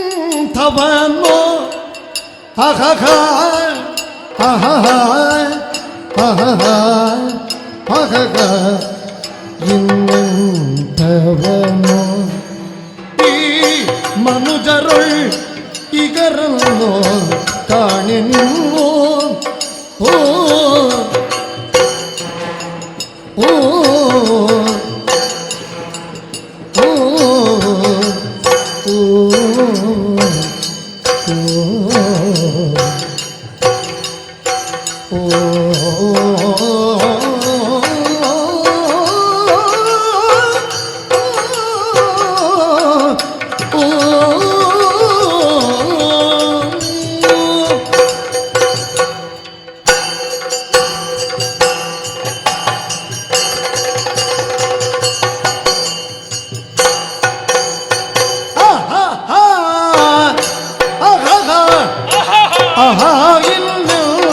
ಇನ್ನೆಂಥವನೋ ಅಹಹ ಅಹಹ ಅಹಹ ಅಹಹ ಇನ್ನೆಂಥವನೋ ಈ ಮನುಜರುಳ್ ಇಗರಲ್ಲೋ ಕಾಣೆ ನಿನ್ನೋ ಓ ಓ ಓ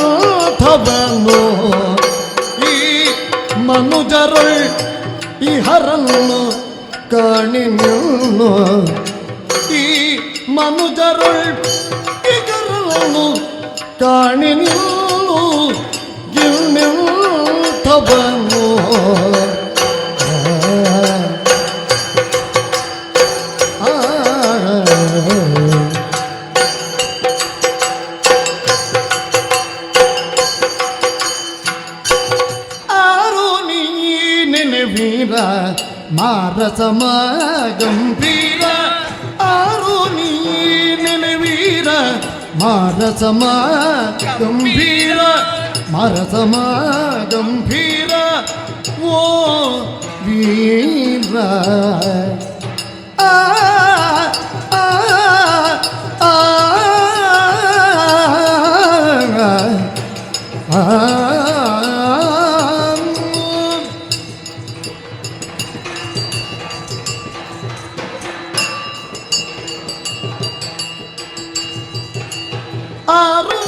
ಇನ್ನೆಂಥವನೋ ಈ ಮನುಜರುಳ್ ಇಹರನ್ನು ಕಾಣಿನೋ ಈ ಮನುಜರುಳ್ ಇಗರನ್ನು ಕಾಣಿನೋ ಇನ್ನೆಂಥವನೋ ವೀರ ಮಾರಸಮ ಗಂಭೀರ ಆರು ನೀನೆ ವೀರ ಮಾರಸಮ ಗಂಭೀರ ಮಾರಸಮ ಗಂಭೀರ ಓ ವೀರ ಆ ಆ ಆ ಆ ಆರು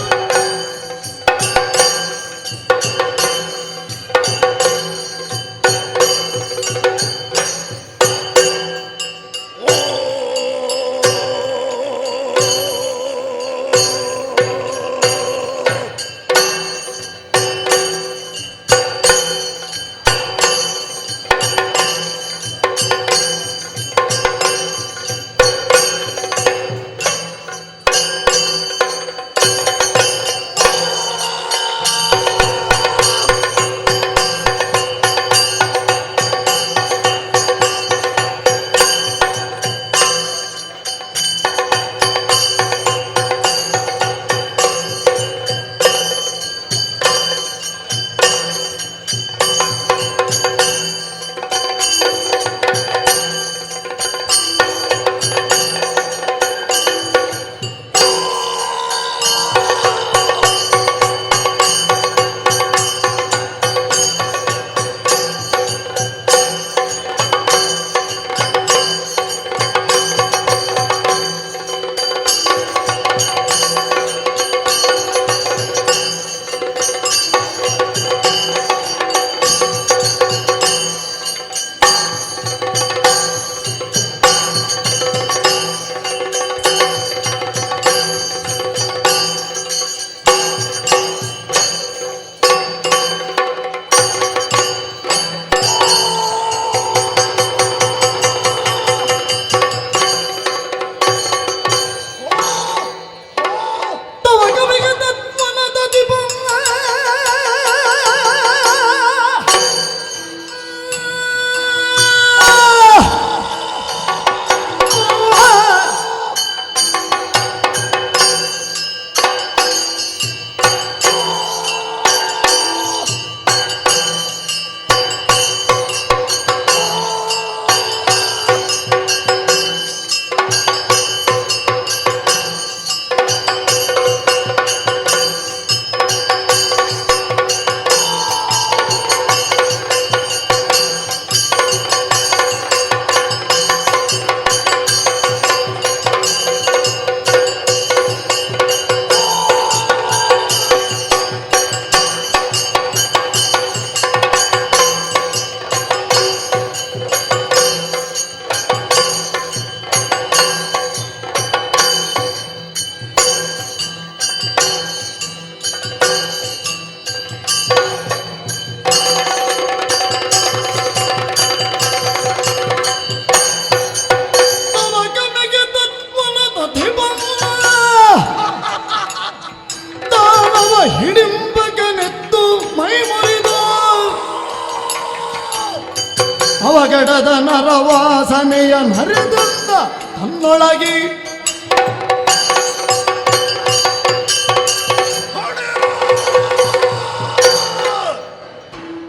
ನರವಾಸನೆಯ ನರೆದುತ್ತ ತನ್ನೊಳಗಿ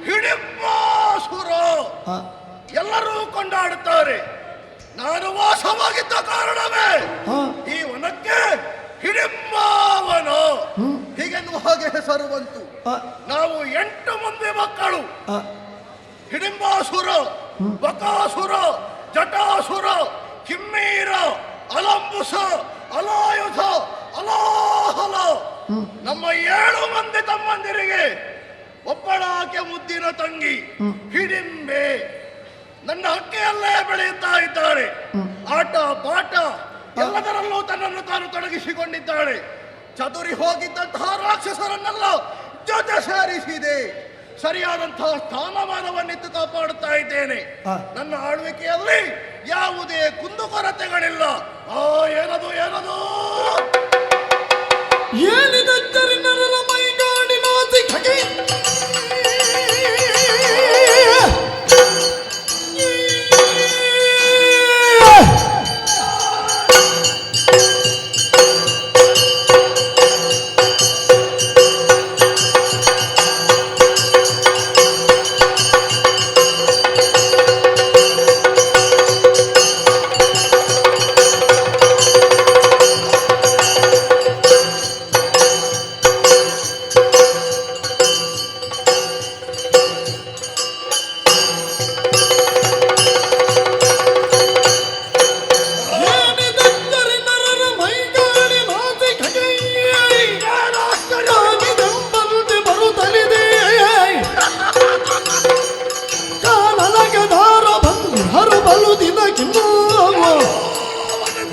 ಹಿಡಿಂಬಾಸುರ ಎಲ್ಲರೂ ಕೊಂಡಾಡುತ್ತಾರೆ. ನಾನು ವಾಸವಾಗಿದ್ದ ಕಾರಣವೇ ಈ ವನಕ್ಕೆ ಹಿಡಿಂಬಾವನ ಹೀಗೆನ್ನುವ ಹಾಗೆ ಹೆಸರು ಬಂತು. ನಾವು 8 ಮಂದಿ ಮಕ್ಕಳು. ಹಿಡಿಂಬಾಸುರ, ಬಕಾಸುರ, ಜಟಾಸುರ, ಕಿಮ್ಮೀರ, ಅಲಂಬುಸ, ಅಲಾಯುಧ, ಅಲಾಹಲ. ನಮ್ಮ 7 ಮಂದಿ ತಮ್ಮಂದಿರಿಗೆ ಒಬ್ಬಳಾಕೆ ಮುದ್ದಿನ ತಂಗಿ ಹಿಡಿಂಬೆ ನನ್ನ ಹಕ್ಕೆಯಲ್ಲೇ ಬೆಳೆಯುತ್ತಾ ಇದ್ದಾಳೆ. ಆಟ ಪಾಠ ಎಲ್ಲದರಲ್ಲೂ ತನ್ನನ್ನು ತಾನು ತೊಡಗಿಸಿಕೊಂಡಿದ್ದಾಳೆ. ಚದುರಿ ಹೋಗಿದ್ದಂತಹ ರಾಕ್ಷಸರನ್ನೆಲ್ಲ ಜೊತೆ ಸೇರಿಸಿದೆ. ಸರಿಯಾದಂತಹ ಸ್ಥಾನಮಾನವನ್ನಿತ್ತು ಕಾಪಾಡುತ್ತಾ ಇದ್ದೇನೆ. ನನ್ನ ಆಳ್ವಿಕೆಯಲ್ಲಿ ಯಾವುದೇ ಕುಂದುಕೊರತೆಗಳಿಲ್ಲ. ಏನದು ಏನದು ಏನಿದರಿ ನರರ ಮೈಗಾಡಿನ ಸಿಖಗೆ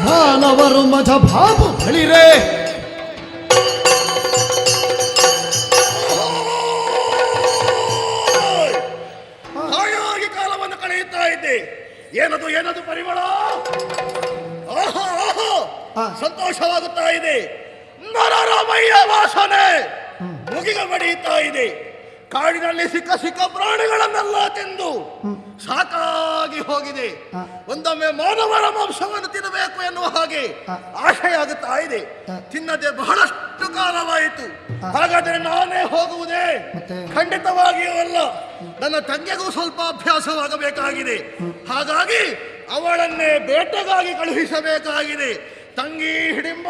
ಮಾನವರು ಮಜ ಬಾಬು ಬಳಿರೆ ಹಾಯಾಗಿ ಕಾಲವನ್ನು ಕಳೆಯುತ್ತಾ ಇದ್ದೆ. ಏನದು ಏನದು ಪರಿಮಳ, ಸಂತೋಷವಾಗುತ್ತಾ ಇದೆ. ನರರಮಯ್ಯ ವಾಸನೆ ಮುಗಿಗೆ ಬಡಿಯುತ್ತಾ ಇದೆ. ಕಾಡಿನಲ್ಲಿ ಸಿಕ್ಕ ಸಿಕ್ಕ ಪ್ರಾಣಿಗಳನ್ನೆಲ್ಲ ತಿಂದು ಸಾಕಾಗಿ ಹೋಗಿದೆ. ಒಂದೊಮ್ಮೆ ಮಾನವರ ಮಾಂಸವನ್ನು ತಿನ್ನಬೇಕು ಎನ್ನುವ ಹಾಗೆ ಆಶೆಯಾಗುತ್ತಾ ಇದೆ. ತಿನ್ನದೆ ಬಹಳಷ್ಟು ಕಾಲವಾಯಿತು. ಹಾಗಾದರೆ ನಾನೇ ಹೋಗುವುದೇ? ಖಂಡಿತವಾಗಿಯೂ ಅಲ್ಲ. ನನ್ನ ತಂಗಿಗೂ ಸ್ವಲ್ಪ ಅಭ್ಯಾಸವಾಗಬೇಕಾಗಿದೆ. ಹಾಗಾಗಿ ಅವಳನ್ನೇ ಬೇಟೆಗಾಗಿ ಕಳುಹಿಸಬೇಕಾಗಿದೆ. ತಂಗಿ ಹಿಡಿಂಬ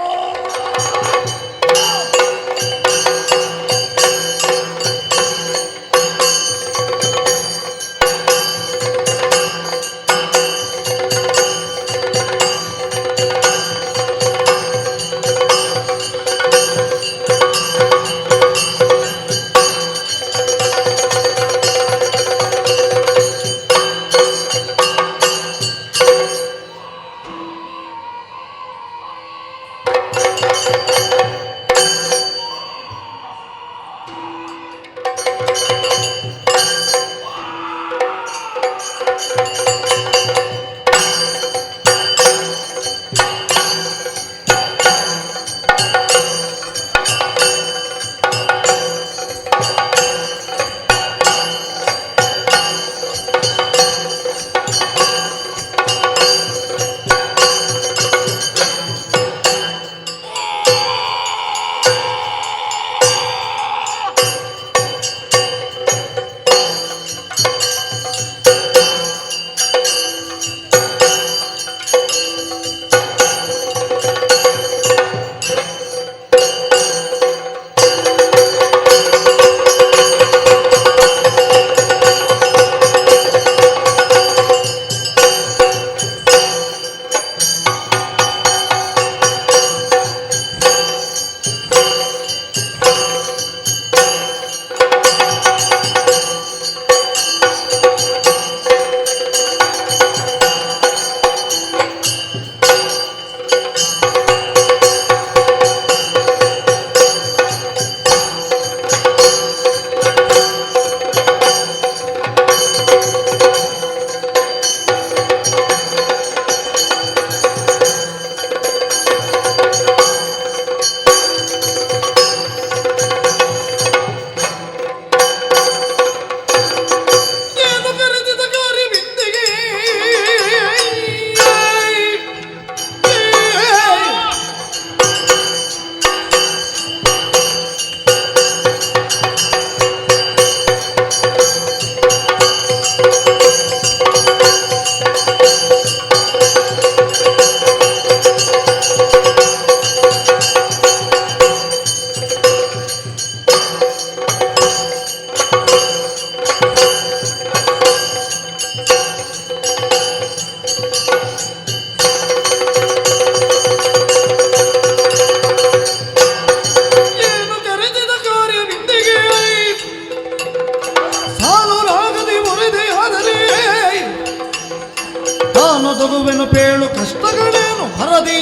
ನಾನೊದಗುವೆನು ಪೇಳು ಕಷ್ಟಗಳೇನು ಹರದಿ.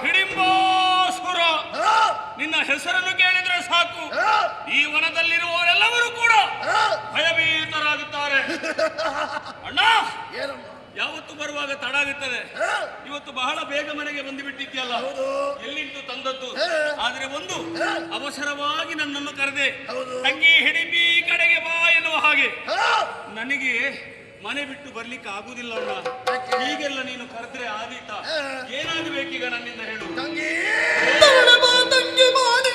ಹಿಡಿಂಬಾಸುರ, ನಿನ್ನ ಹೆಸರನ್ನು ಕೇಳಿದ್ರೆ ಸಾಕು, ಈ ವನದಲ್ಲಿರುವವರೆಲ್ಲರೂ ಕೂಡ ಭಯಭೀತರಾಗುತ್ತಾರೆ. ಅಣ್ಣ, ಯಾವತ್ತು ಬರುವಾಗ ತಡ ಆಗುತ್ತದೆ. ಇವತ್ತು ಬಹಳ ಬೇಗ ಮನೆಗೆ ಬಂದು ಬಿಟ್ಟಿದ್ಯಲ್ಲ, ಎಲ್ಲಿಂಟು ತಂದದ್ದು? ಆದ್ರೆ ಒಂದು ಅವಸರವಾಗಿ ನನ್ನನ್ನು ಕರೆದೆ, ತಂಗಿ ಹಿಡಿಂಬಿ ಕಡೆಗೆ ಬಾ ಎನ್ನುವ ಹಾಗೆ. ನನಗೆ ಮನೆ ಬಿಟ್ಟು ಬರ್ಲಿಕ್ಕೆ ಆಗುದಿಲ್ಲ ಅಣ್ಣ. ಹೀಗೆಲ್ಲ ನೀನು ಕರೆದ್ರೆ ಆದೀತ? ಏನಾಗಬೇಕೀಗ ನನ್ನಿಂದ ಹೇಳು. ತಂಗಿ ಮಾನಿ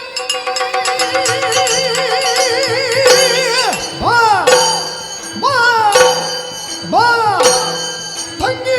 ಬಾ ಬಾ ತಂಗಿ.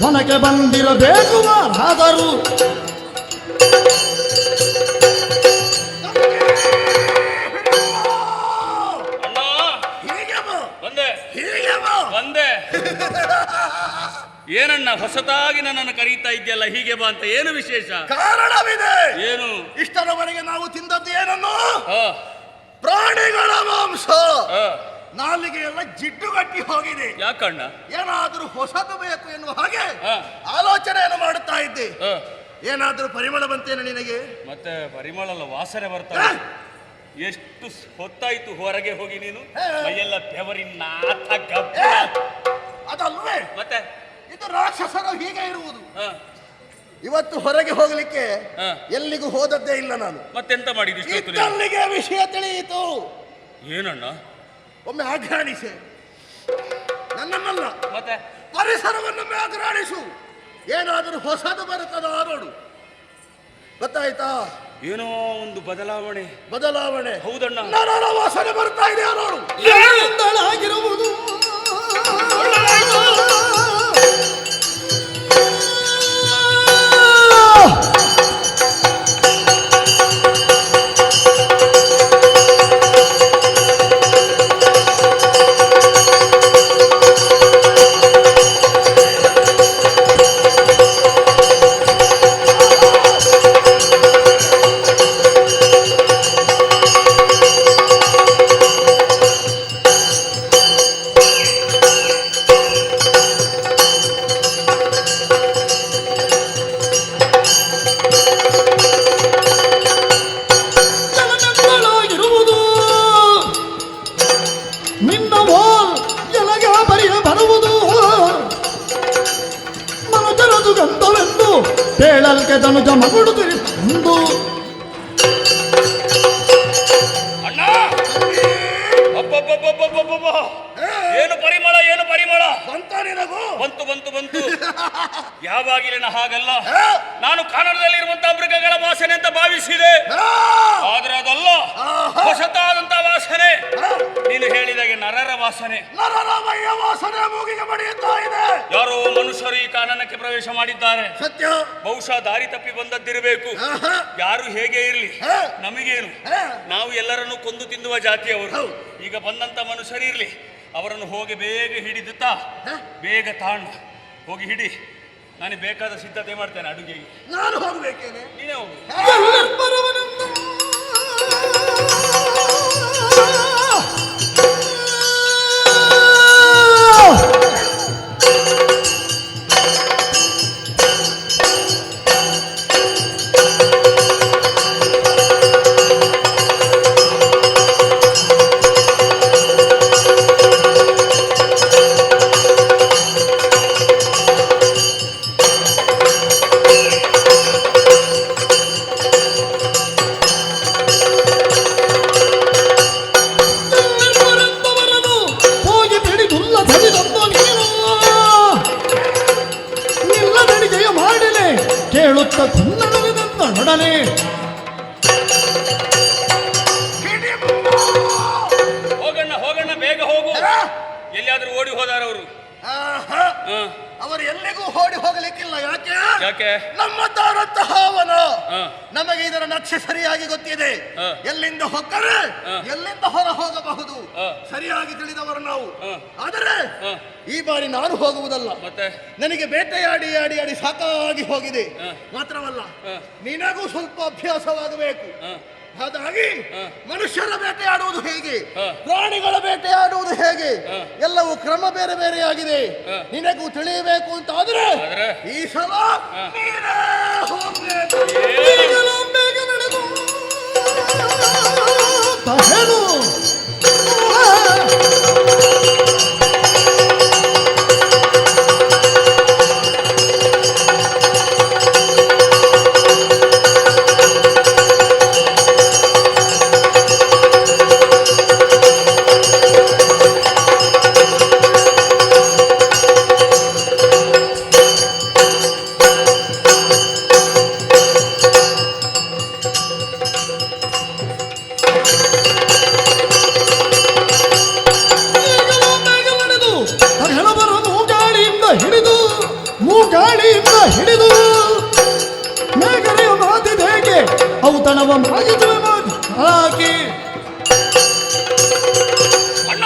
ಮನಕ್ಕೆ ಬಂದಿರಬೇಕು ಮಾರಾದರು. ಬಂದೆ. ಏನಣ್ಣ ಹೊಸತಾಗಿ ನನ್ನನ್ನು ಕರೀತಾ ಇದೆಯಲ್ಲ, ಹೀಗೆ ಬಾ ಅಂತ? ಏನು ವಿಶೇಷ? ಕಾರಣವಿದೆ. ಏನು? ಇಷ್ಟರವರೆಗೆ ನಾವು ತಿಂದದ್ದು ಏನನ್ನು? ಪ್ರಾಣಿಗಳ ಮಾಂಸ. ನಾಲಿಗೆ ಎಲ್ಲ ಜಿಡ್ಡುಗಟ್ಟಿ ಹೋಗಿದೆ. ಯಾಕಣ್ಣ? ಏನಾದ್ರೂ ಹೊಸದು ಬೇಕು ಎನ್ನುವ ಹಾಗೆ ಆಲೋಚನೆಯನ್ನು ಮಾಡುತ್ತಾ ಇದ್ದೆ. ಏನಾದ್ರೂ ಪರಿಮಳ ಬಂತೇನೆ ನಿನಗೆ? ಮತ್ತೆ ಪರಿಮಳ ಅಲ್ಲ, ವಾಸನೆ ಬರ್ತಾ. ಎಷ್ಟು ಹೊತ್ತಾಯ್ತು ಹೊರಗೆ ಹೋಗಿ ನೀನು? ಮೈಯೆಲ್ಲ ಬೆವರಿನ ಅದಲ್ವೇ? ಮತ್ತೆ ಇದು ರಾಕ್ಷಸರು ಹೀಗೆ ಇರುವುದು. ಇವತ್ತು ಹೊರಗೆ ಹೋಗ್ಲಿಕ್ಕೆ ಎಲ್ಲಿಗೂ ಹೋದದ್ದೇ ಇಲ್ಲ ನಾನು. ಮತ್ತೆಂತ ಮಾಡಿದ್ದು? ಅಲ್ಲಿಗೆ ವಿಷಯ ತಿಳಿಯಿತು. ಏನಣ್ಣ? ಒಮ್ಮೆ ಆಘ್ರಾಣಿಸೆ, ನನ್ನನ್ನಲ್ಲ ಮತ್ತೆ ಪರಿಸರವನ್ನೊಮ್ಮೆ ಆಘ್ರಾಣಿಸು. ಏನಾದರೂ ಹೊಸದು ಬರುತ್ತದ ನೋಡು. ಗೊತ್ತಾಯ್ತಾ? ಏನೋ ಒಂದು ಬದಲಾವಣೆ. ಹೌದಣ್ಣ. ನರರ ವಾಸನೆ ಬರ್ತಾ ಇದೆ ನೋಡು. ಆಗಿರುವುದು ಹೇಳಲ್ಕೆ ಧನುಜ ಮಗಳು ತಿರುಂದು. ಅಣ್ಣ, ಏನು ಪರಿಮಳ, ಏನು ಪರಿಮಳ! ಬಂತು. ಯಾವಾಗಿನ ಹಾಗಲ್ಲ. ನಾನು ಕಾನಡದಲ್ಲಿರುವಂತಹ ಮೃಗಗಳ ವಾಸನೆ ಅಂತ ಭಾವಿಸಿದೆ, ಆದ್ರೆ ಅದಲ್ಲ, ಹೊಸತಾದಂತಹ ವಾಸನೆ. ನೀನು ಹೇಳಿದಾಗೆ ನರರ ವಾಸನೆ. ಮೂಗಿಗೆ ಬಡಿಯುತ್ತಾ ಇದೆ. ಯಾರೋ ಮನುಷ್ಯರು ಈ ಕಾನನಕ್ಕೆ ಪ್ರವೇಶ ಮಾಡಿದ್ದಾರೆ. ಸತ್ಯ. ಬಹುಶಃ ದಾರಿ ತಪ್ಪಿ ಬಂದದ್ದಿರಬೇಕು. ಯಾರು ಹೇಗೆ ಇರಲಿ, ನಮಗೇನು? ನಾವು ಎಲ್ಲರನ್ನು ಕೊಂದು ತಿನ್ನುವ ಜಾತಿಯವರು. ಈಗ ಬಂದಂತ ಮನುಷ್ಯರಿರ್ಲಿ, ಅವರನ್ನು ಹೋಗಿ ಬೇಗ ಹಿಡಿದುತ್ತಾ ಬೇಗ ತಾಂಡು ಹೋಗಿ ಹಿಡಿ. ನಾನು ಬೇಕಾದ ಸಿದ್ಧತೆ ಮಾಡ್ತೇನೆ ಅಡುಗೆಗೆ. ನಾನು ಹೋಗ್ಬೇಕೇನೆ? ನೀನೇ ಹೋಗು. ಒಡನೆ ಹೋಗಣ್ಣ ಹೋಗಣ್ಣ, ಬೇಗ ಹೋಗು. ಎಲ್ಲಿಯಾದ್ರೂ ಓಡಿ ಹೋದಾರ ಅವರು? ಅವರು ಎಲ್ಲಿಗೂ ಓಡಿ ಹೋಗಲಿಕ್ಕಿಲ್ಲ. ಯಾಕೆ? ಯಾಕೆ? ನಮ್ಮದ್ದಾರಂತಹ ಅವನ ನಮಗೆ ಇದರ ನಕ್ಷೆ ಸರಿಯಾಗಿ ಗೊತ್ತಿದೆ. ಎಲ್ಲಿಂದ ಹೊಕ್ಕರೆ ಎಲ್ಲಿಂದ ಹೊರ ಹೋಗಬಹುದು ಸರಿಯಾಗಿ ತಿಳಿದವರು ನಾವು. ಆದರೆ ಈ ಬಾರಿ ನಾನು ಹೋಗುವುದಲ್ಲ. ಮತ್ತೆ ನನಗೆ ಬೇಟೆಯಾಡಿ ಆಡಿ ಆಡಿ ಸಾಕಾಗಿ ಹೋಗಿದೆ. ಮಾತ್ರವಲ್ಲ, ನಿನಗೂ ಸ್ವಲ್ಪ ಅಭ್ಯಾಸವಾಗಬೇಕು. ಹಾಗಾಗಿ ಮನುಷ್ಯರ ಬೇಟೆಯಾಡುವುದು ಹೇಗೆ, ಪ್ರಾಣಿಗಳ ಬೇಟೆಯಾಡುವುದು ಹೇಗೆ, ಎಲ್ಲವೂ ಕ್ರಮ ಬೇರೆ ಬೇರೆಯಾಗಿದೆ. ನಿನಗೂ ತಿಳಿಯಬೇಕು ಅಂತ ಆದ್ರೆ ಈ ಸಲ ನೀನೇ ಹೋಗ್ಬೇಕು. ಬೇಗ ನಡೆದು ಹೇಳು. ಮೂಗಾಳಿಯಿಂದ ಹಿಡಿದು ಮೇಘನೆಯ ಮಾತಿದೇಗೆ ಔತಣವ ಮಾಗಿಸುವೆ ಹಾಕಿ. ಅಣ್ಣ,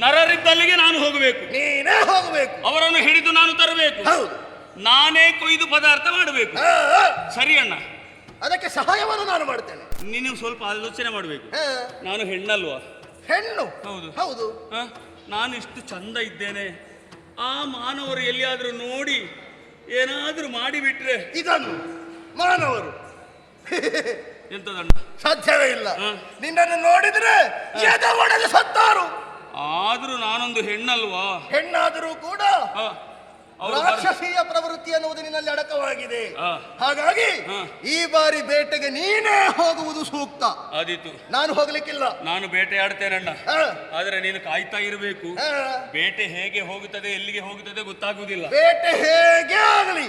ನರರಿದ್ದಲ್ಲಿಗೆ ನಾನು ಹೋಗಬೇಕು. ನೀನೇ ಹೋಗಬೇಕು. ಅವರನ್ನು ಹಿಡಿದು ನಾನು ತರಬೇಕು. ಹೌದು, ನಾನೇ ಕೊಯ್ದು ಪದಾರ್ಥ ಮಾಡಬೇಕು. ಸರಿ ಅಣ್ಣ, ಅದಕ್ಕೆ ಸಹಾಯವನ್ನು ನಾನು ಮಾಡ್ತೇನೆ. ನೀನು ಸ್ವಲ್ಪ ಆಲೋಚನೆ ಮಾಡಬೇಕು. ನಾನು ಹೆಣ್ಣಲ್ವಾ? ಹೆಣ್ಣು. ಹೌದು ಹೌದು. ನಾನು ಇಷ್ಟು ಚಂದ ಇದ್ದೇನೆ, ಆ ಮಾನವರು ಎಲ್ಲಿಯಾದ್ರೂ ನೋಡಿ ಏನಾದ್ರೂ ಮಾಡಿಬಿಟ್ರೆ ಇದನ್ನು ಮಾನವರು ಎಂತದಣ್ಣ? ಸಾಧ್ಯವೇ ಇಲ್ಲ. ನಿನ್ನನ್ನು ನೋಡಿದ್ರೆ ಎದೆ ಒಡೆದು ಸತ್ತಾರು. ಆದ್ರೂ ನಾನೊಂದು ಹೆಣ್ಣಲ್ವಾ? ಹೆಣ್ಣಾದರೂ ಕೂಡ ರಾಕ್ಷಸೀಯ ಪ್ರವೃತ್ತಿ ಅನ್ನುವುದು ನಿನ್ನಲ್ಲಿ ಅಡಕವಾಗಿದೆ. ಹಾಗಾಗಿ ಈ ಬಾರಿ ಬೇಟೆಗೆ ನೀನೇ ಹೋಗುವುದು ಸೂಕ್ತ. ಆದೀತು, ನಾನು ಹೋಗ್ಲಿಕ್ಕಿಲ್ಲ. ನಾನು ಬೇಟೆಯಾಡ್ತೇನಣ್ಣ. ಆದ್ರೆ ನೀನು ಕಾಯ್ತಾ ಇರಬೇಕು. ಬೇಟೆ ಹೇಗೆ ಹೋಗುತ್ತದೆ, ಎಲ್ಲಿಗೆ ಹೋಗುತ್ತದೆ ಗೊತ್ತಾಗುವುದಿಲ್ಲ. ಬೇಟೆ ಹೇಗೆ ಆಗಲಿ,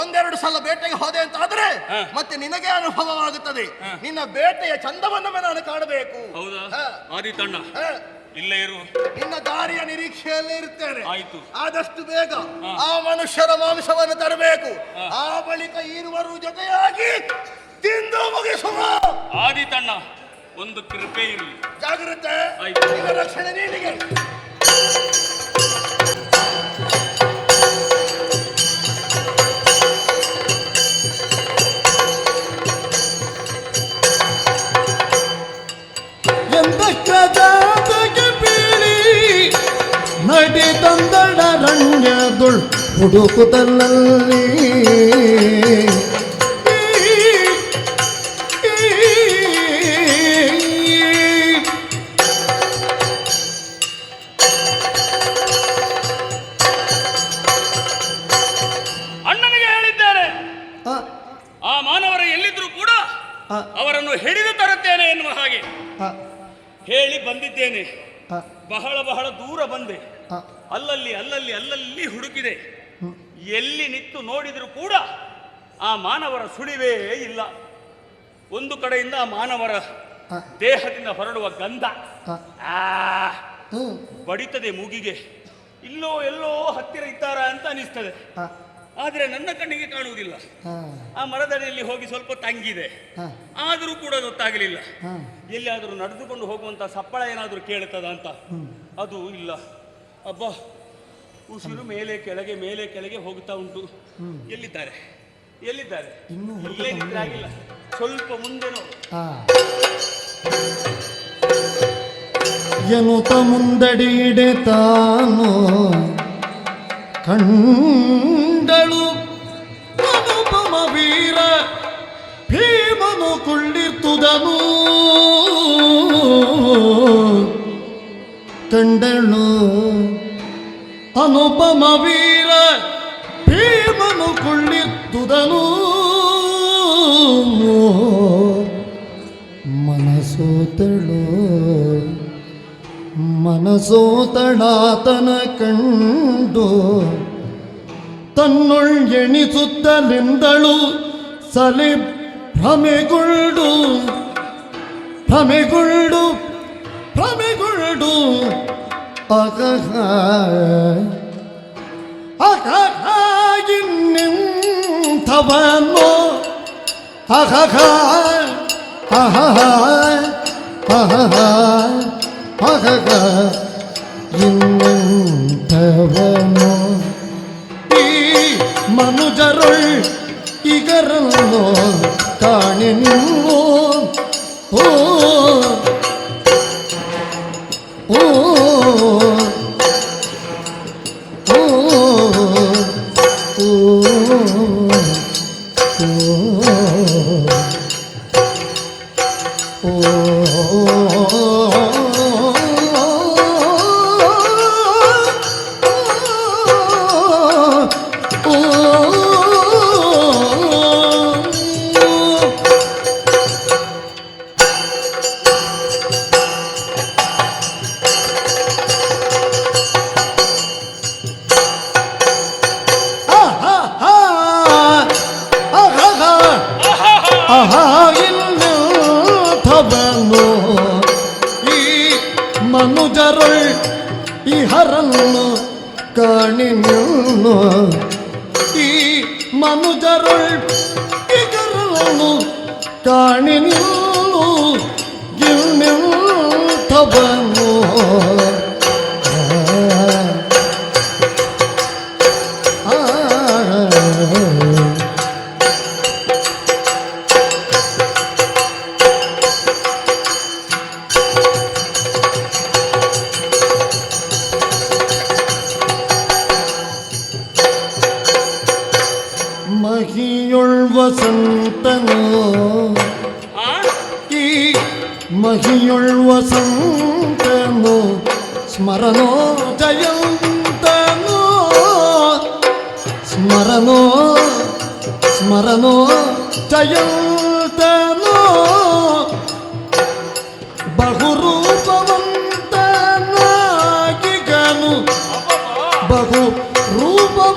ಒಂದೆರಡು ಸಲ ಬೇಟೆಗೆ ಹೋದೆ ಅಂತ ಆದ್ರೆ ಮತ್ತೆ ನಿನಗೆ ಅನುಭವವಾಗುತ್ತದೆ. ನಿನ್ನ ಬೇಟೆಯ ಚಂದವನ್ನೊಮ್ಮೆ ನಾನು ಕಾಣಬೇಕು. ಹೌದಾ? ಆದೀತಣ್ಣ, ಇಲ್ಲೇ ಇರು. ನಿನ್ನ ದಾರಿಯ ನಿರೀಕ್ಷೆಯಲ್ಲೇ ಇರ್ತೇನೆ. ಆಯ್ತು. ಆದಷ್ಟು ಬೇಗ ಆ ಮನುಷ್ಯರ ಮಾಂಸವನ್ನು ತರಬೇಕು. ಆ ಬಳಿಕ ಇರುವರು ಜೊತೆಯಾಗಿ ತಿಂದು ಮುಗಿಸುವ. ಆದೀತಣ್ಣ, ಒಂದು ಕೃಪೆ ಇರಲಿ. ಜಾಗ್ರತೆ. ಆಯ್ತು. ನಿನ್ನ ರಕ್ಷಣೆ ನೀನಿಗೆ. ನಡಿ ತಂದಡ ರಂಗದುಳ್ ಹುಡುಕುತ್ತಲಲ್ಲಿ ಅಣ್ಣನಿಗೆ ಹೇಳಿದ್ದಾರೆ, ಆ ಮಾನವರ ಎಲ್ಲಿದ್ರು ಕೂಡ ಅವರನ್ನು ಹಿಡಿದು ತರುತ್ತೇನೆ ಎನ್ನುವ ಹಾಗೆ ಹೇಳಿ ಬಂದಿದ್ದೇನೆ. ಬಹಳ ಬಹಳ ದೂರ ಬಂದೆ. ಅಲ್ಲಲ್ಲಿ ಅಲ್ಲಲ್ಲಿ ಅಲ್ಲಲ್ಲಿ ಹುಡುಕಿದೆ. ಎಲ್ಲಿ ನಿಂತು ನೋಡಿದ್ರು ಕೂಡ ಆ ಮಾನವರ ಸುಳಿವೇ ಇಲ್ಲ. ಒಂದು ಕಡೆಯಿಂದ ಆ ಮಾನವರ ದೇಹದಿಂದ ಹೊರಡುವ ಗಂಧ ಬಡಿತದೆ ಮೂಗಿಗೆ. ಇಲ್ಲೋ ಎಲ್ಲೋ ಹತ್ತಿರ ಇದ್ದಾರ ಅಂತ ಅನಿಸ್ತದೆ. ಆದ್ರೆ ನನ್ನ ಕಣ್ಣಿಗೆ ಕಾಣುವುದಿಲ್ಲ. ಆ ಮರದಡಿಯಲ್ಲಿ ಹೋಗಿ ಸ್ವಲ್ಪ ತಂಗಿದೆ, ಆದರೂ ಕೂಡ ಗೊತ್ತಾಗಲಿಲ್ಲ. ಎಲ್ಲಿಯಾದರೂ ನಡೆದುಕೊಂಡು ಹೋಗುವಂತ ಸಪ್ಪಳ ಏನಾದರೂ ಕೇಳುತ್ತದ ಅಂತ, ಅದು ಇಲ್ಲ. ಅಬ್ಬಾ, ಉಸಿರು ಮೇಲೆ ಕೆಳಗೆ ಮೇಲೆ ಕೆಳಗೆ ಹೋಗುತ್ತಾ ಉಂಟು. ಎಲ್ಲಿದ್ದಾರೆ ಎಲ್ಲಿದ್ದಾರೆ? ಇಲ್ಲೇ ನಿದ್ರೆ ಆಗಿಲ್ಲ, ಸ್ವಲ್ಪ ಮುಂದೆ ನೋಡಿ. ಎನ್ನುತ್ತ ಮುಂದಡಿಡೆ ತಾನು ಕಂಡಳು ಅನುಪಮ ವೀರ ಭೀಮನು ಕುಳ್ಳಿರ್ತುದನು. ಕಂಡಳು ಅನುಪಮ ವೀರ ಭೀಮನು ಕುಳ್ಳಿರ್ತುದನು. ಮನಸೋತಳು ಮನಸೋತಳಾತನ ಕಂಡು ತನ್ನುಳ್ ಎಣಿಸುತ್ತಲಿಂದಳು ಸಲಿ ಭ್ರಮೆಗೊಳ್ಳು ಭ್ರಮೆಗೊಳ್ಳು ಭ್ರಮೆಗೊಳ್ಳು ಅಗಹ ಅಗಹ ಇನ್ನಿಂಥವನು ಅಗಹ ಅಹಹ ಅಹಹ ಅಗಹ ಇನ್ನಿಂಥವನು ಈ ಮನುಜರುಳ್ ಇಗರನ್ನು ಕಾಣೆನು ಓ ಓ ಓ ಇನ್ನಿಂಥವನು ಈ ಮನುಜರುಳ್ ಇಹರನ್ನು ಕಾಣಿನು ಈ ಮನುಜರುಳ್ ಇಗರನ್ನು ಕಾಣಿನು ಇನ್ನಿಂಥವನು ಮಹಿಯೊಳ್ ವಸಂತನು ಈ ಮಹಿಯೊಳ್ ವಸಂತನು ಸ್ಮರಣೋ ಜಯಂತನು ಸ್ಮರಣೋ ಸ್ಮರಣೋ ಜಯಂತನು ಬಹುರೂಪವಂತನಾಗಿಗನು ಬಹು ರೂಪವಂತನಾಗಿಗನು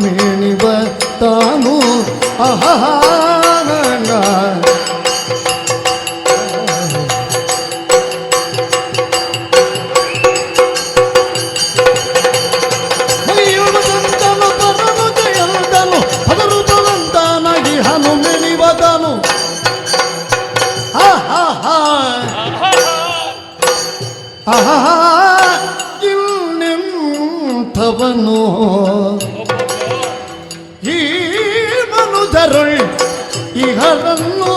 ಮೇಣಿವ ತಾನು ಅಹಹಾನಂಗ ಮೈಯುಳದಂತನು ಪರನು ಜಯಂತನು ಪದರೂಪವಂತನಾಗಿ ಹನು ಮೆಣಿವದನು ಇನ್ನೆಂಥವನು ಈ ಮನುಜರುಳ್ ಇಹರನ್ನು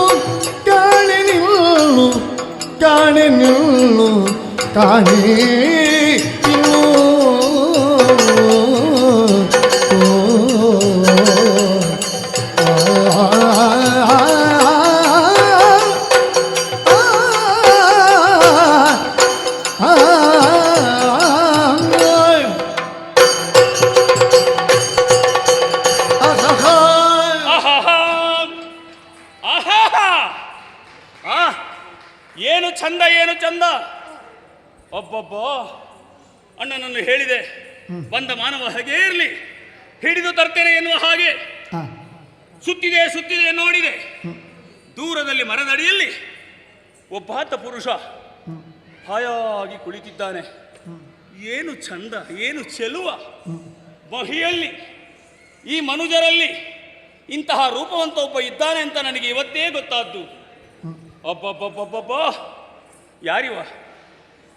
ಕಾಣೆ ನಿಲ್ಲು ಕಾಣೆ ನಿಲ್ಲು ಕಾಣೆ ಇನ್ನು ಏನು ಚಂದ ಏನು ಚಂದ. ಒಬ್ಬೊಬ್ಬ ಅಣ್ಣನನ್ನು ಹೇಳಿದೆ, ಬಂದ ಮಾನವ ಹಾಗೆ ಇರಲಿ, ಹಿಡಿದು ತರ್ತೇನೆ ಎನ್ನುವ ಹಾಗೆ ಸುತ್ತಿದೆ ಸುತ್ತಿದೆ ನೋಡಿದೆ. ದೂರದಲ್ಲಿ ಮರದಡಿಯಲ್ಲಿ ಒಬ್ಬಾತ ಪುರುಷ ಹಾಯಾಗಿ ಕುಳಿತಿದ್ದಾನೆ. ಏನು ಚಂದ, ಏನು ಚೆಲುವ. ಮಹಿಯಲ್ಲಿ ಈ ಮನುಜರಲ್ಲಿ ಇಂತಹ ರೂಪವಂತ ಒಬ್ಬ ಇದ್ದಾನೆ ಅಂತ ನನಗೆ ಇವತ್ತೇ ಗೊತ್ತಾದ್ದು. ಒಬ್ಬೊಬ್ಬೊಬ್ಬೊಬ್ಬ ಯಾರಿವ?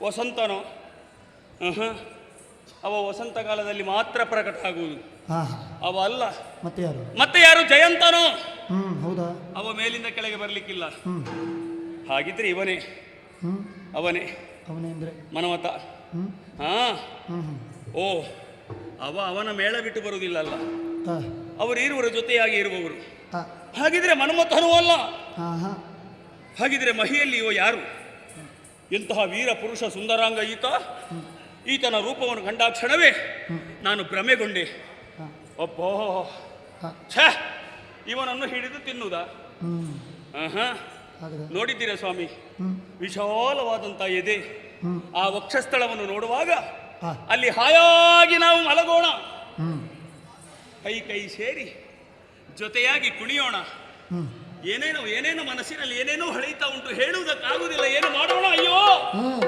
ವಸಂತನೋ? ಅವ ವಸಂತ ಕಾಲದಲ್ಲಿ ಮಾತ್ರ ಪ್ರಕಟ ಆಗುವುದು. ಅವ ಅಲ್ಲ. ಮತ್ತೆ ಯಾರು? ಜಯಂತನೋ? ಹೌದಾ? ಅವ ಮೇಲಿಂದ ಕೆಳಗೆ ಬರ್ಲಿಕ್ಕಿಲ್ಲ. ಹಾಗಿದ್ರೆ ಇವನೇ, ಅವನೇ ಅವನೇ ಮನಮತ. ಓ, ಅವನ ಮೇಳ ಬಿಟ್ಟು ಬರುವುದಿಲ್ಲಲ್ಲ, ಅವರು ಇರುವರ ಜೊತೆಯಾಗಿ ಇರುವವರು. ಹಾಗಿದ್ರೆ ಮನ್ಮಥನೂ ಅಲ್ಲ. ಹಾಗಿದ್ರೆ ಮಹಿಯಲ್ಲಿ ಇವ ಯಾರು? ಎಂತಹ ವೀರ ಪುರುಷ ಸುಂದರಾಂಗ ಈತ. ಈತನ ರೂಪವನ್ನು ಕಂಡಾಕ್ಷಣವೇ ನಾನು ಭ್ರಮೆಗೊಂಡೆ. ಒಬ್ಬೋ, ಛೇ, ಇವನನ್ನು ಹಿಡಿದು ತಿನ್ನುವುದಾ? ನೋಡಿದ್ದೀರಾ ಸ್ವಾಮಿ, ವಿಶಾಲವಾದಂಥ ಎದೆ, ಆ ವಕ್ಷಸ್ಥಳವನ್ನು ನೋಡುವಾಗ ಹಾ. ಅಲ್ಲಿ ಹಾಯಾಗಿ ನಾವು ಮಲಗೋಣ, ಹ್ಮ್ ಕೈ ಕೈ ಸೇರಿ ಜೊತೆಯಾಗಿ ಕುಣಿಯೋಣ. ಹ್ಮ್ ಏನೇನೋ ಏನೇನೋ ಮನಸ್ಸಿನಲ್ಲಿ ಏನೇನೋ ಹೊಳೆಯುತ್ತಾ ಉಂಟು, ಹೇಳುವುದಕ್ಕಾಗುವುದಿಲ್ಲ. ಏನು ಮಾಡೋಣ? ಅಯ್ಯೋ, ಹ್ಮ್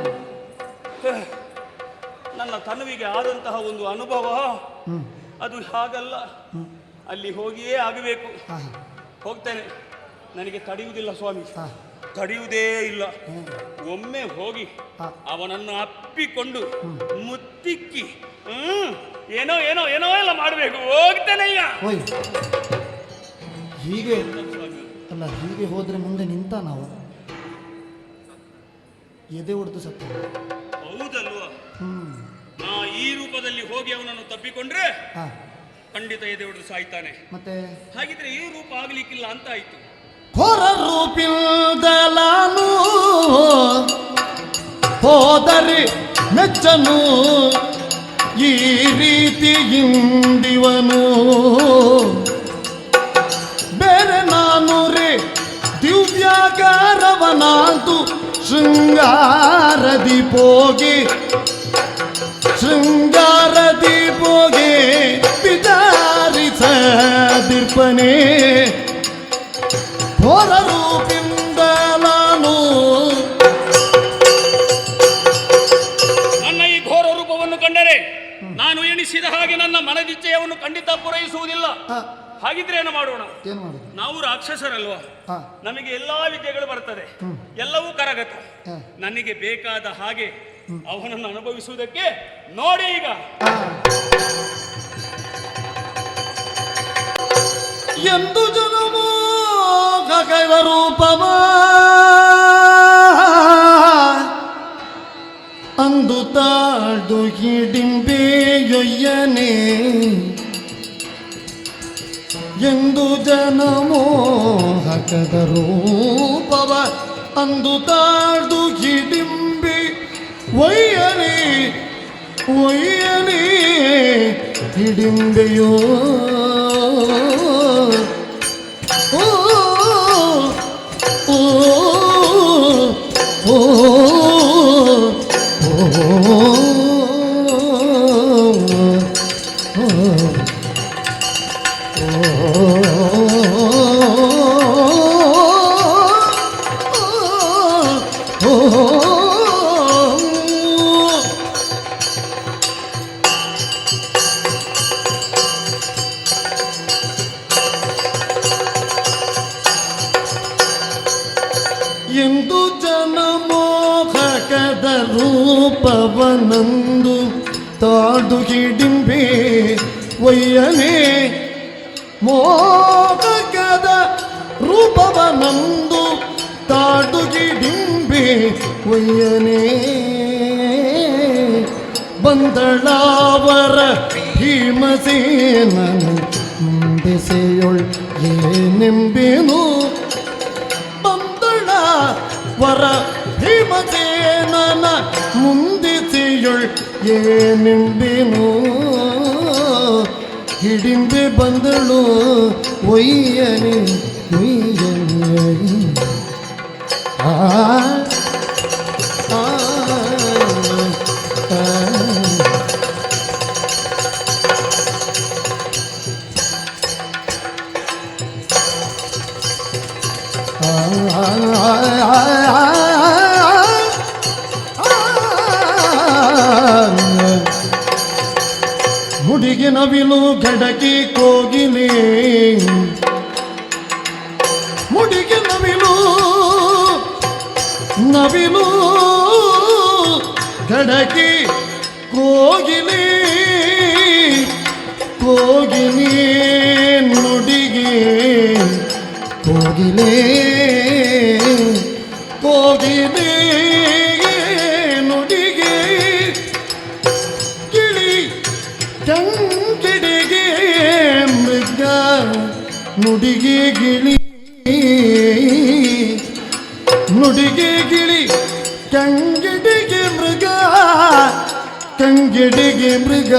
ನನ್ನ ತನುವಿಗೆ ಆದಂತಹ ಒಂದು ಅನುಭವ ಹ್ಮ್ ಅದು ಹಾಗಲ್ಲ. ಹ್ಮ್ ಅಲ್ಲಿ ಹೋಗಿಯೇ ಆಗಬೇಕು. ಹಾ ಹೋಗ್ತೇನೆ, ನನಗೆ ತಡೆಯುವುದಿಲ್ಲ ಸ್ವಾಮಿ, ಹಾ ತಡೆಯುವುದೇ ಇಲ್ಲ. ಹ್ಮ್ ಒಮ್ಮೆ ಹೋಗಿ ಹಾ. ಅವನನ್ನು ಅಪ್ಪಿಕೊಂಡು ಮುತ್ತಿಕ್ಕಿ ಏನೋ ಏನೋ ಏನೋ ಎಲ್ಲ ಮಾಡಬೇಕು. ಹೋಗ್ತೇನೆ ಈಗ. ಓಯ್ ಹೀಗೆ ಅಲ್ಲ, ಹೀಗೆ ಹೋದ್ರೆ ಮುಂದೆ ನಿಂತ ನಾವು ಎದೆ ಹೊಡೆದು ಸತ್ತ. ಹೌದಲ್ವಾ? ಹ್ಮ್ ನಾ ಈ ರೂಪದಲ್ಲಿ ಹೋಗಿ ಅವನನ್ನು ತಪ್ಪಿಕೊಂಡ್ರೆ ಹಾ ಖಂಡಿತ ಎದೆ ಹೊಡೆದು ಸಾಯ್ತಾನೆ. ಮತ್ತೆ ಹಾಗಿದ್ರೆ ಈ ರೂಪ ಆಗ್ಲಿಕ್ಕಿಲ್ಲ ಅಂತ ಆಯ್ತು. ಹೊರ ರೂಪಿಲ್ದಲಾನು ಹೋದರೆ ಮೆಚ್ಚನು, ಈ ರೀತಿ ಇಂದಿವನು ಬೇರೆ ನಾನು ರೇ ದಿವ್ಯಾಗಾರವನಾಂತು ಶೃಂಗಾರದಿ ಪೋಗಿ ಶೃಂಗಾರದಿ ಪೋಗೆ ವಿಚಾರಿಸದಿರ್ಪನೆ ಘೋರ ರೂಪಿಂದಲಾನು. ನನ್ನ ಈ ಘೋರ ರೂಪವನ್ನು ಕಂಡರೆ ನಾನು ಎಣಿಸಿದ ಹಾಗೆ ನನ್ನ ಮನದಿಚ್ಛೆಯನ್ನು ಖಂಡಿತ ಪೂರೈಸುವುದಿಲ್ಲ. ಹಾಗಿದ್ರೆ ಏನು ಮಾಡೋಣ? ಏನು ಮಾಡುದು? ನಾವು ರಾಕ್ಷಸರಲ್ವಾ, ಹಾ. ನಮಗೆ ಎಲ್ಲಾ ವಿದ್ಯೆಗಳು ಬರ್ತದೆ, ಹ್ಮ್. ಎಲ್ಲವೂ ಕರಗತ. ಹಾ. ನನಗೆ ಬೇಕಾದ ಹಾಗೆ ಅವನನ್ನು ಅನುಭವಿಸುವುದಕ್ಕೆ ನೋಡಿ ಈಗ. ಎಂದು ಜನಮೋ ಕೈವ ರೂಪವ ಅಂದು ತಾಡು ಹಿಡಿಂಬೆಯೊಯ್ಯನೆ, ಎಂದು ಜನಮೋಹಕದ ರೂಪವ ಅಂದು ತಾಡು ಹಿಡಿಂಬೆ ಒಯ್ಯನೆ ಒಯ್ಯನೆ ಹಿಡಿಂಬೆಯೋ ಓ ಓ ಓ ಎಂದು ಜನಮೋಹಕದ ರೂಪವನಂದು ತಾಡು ಹಿಡಿಂಬೆ ಒಯ್ಯನೆ, ಮೋಹಕದ ರೂಪವನಂದು ತಾಡು ಹಿಡಿಂಬೆ ಒಯ್ಯನೆ, ಬಂದಳಾವರ ಭೀಮಸೇನನ ಮುಂದೆಸೆಯೊಳ್ ಏನೆಂಬೆನು, ವರ ಭೀಮಸೇನನ ಮುಂದಿಸೆಯೊಳ್ ಏನೆಂಬೆನು, ಹಿಡಿಂಬೆ ಬಂದಳು ಒಯ್ಯನೆ ಒಯ್ಯನೆ. ಆ ಆ ಮುಡಿಗೆ ನವಿಲು ಗಡಗಿ ಕೋಗಿಲೆ, ಮುಡಿಗೆ ನವಿಲು ನವಿಲು ಗಡಗಿ ಕೋಗಿಲೆ, ಕೋಗಿಲೆ ನುಡಿಗೆ ಕೋಗಿಲೆ ಕೋಗಿಲೆ ನುಡಿಗೆ ಗಿಳಿ ಕಂಗಿಡಿಗೆ ಮೃಗ ನುಡಿಗೆ ಗಿಳಿ ನುಡಿಗೆ ಗಿಳಿ ಕಂಗಿಡಿಗೆ ಮೃಗ ಕಂಗಿಡಿಗೆ ಮೃಗ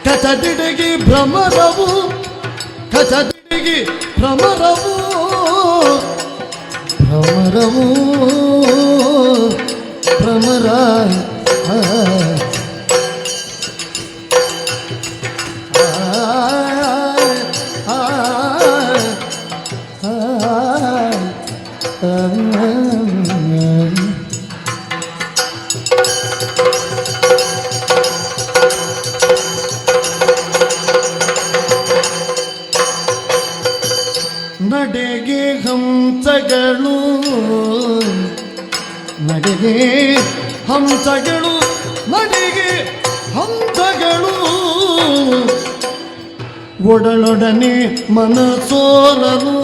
ಕಚಡಿಗೆ ಭ್ರಮರವು ಕಚಡಿಗೆ ಭ್ರಮರವು ಭ್ರಮರವು ಭ್ರಮರ ನಡೆಗೆ ಹಂಸಗಳು ನಡೆಗೆ ಹಂಸಗಳು ನಡೆಗೆ ಹಂಸಗಳು ಒಡಲೊಡನೆ ಮನಸೋಲಲು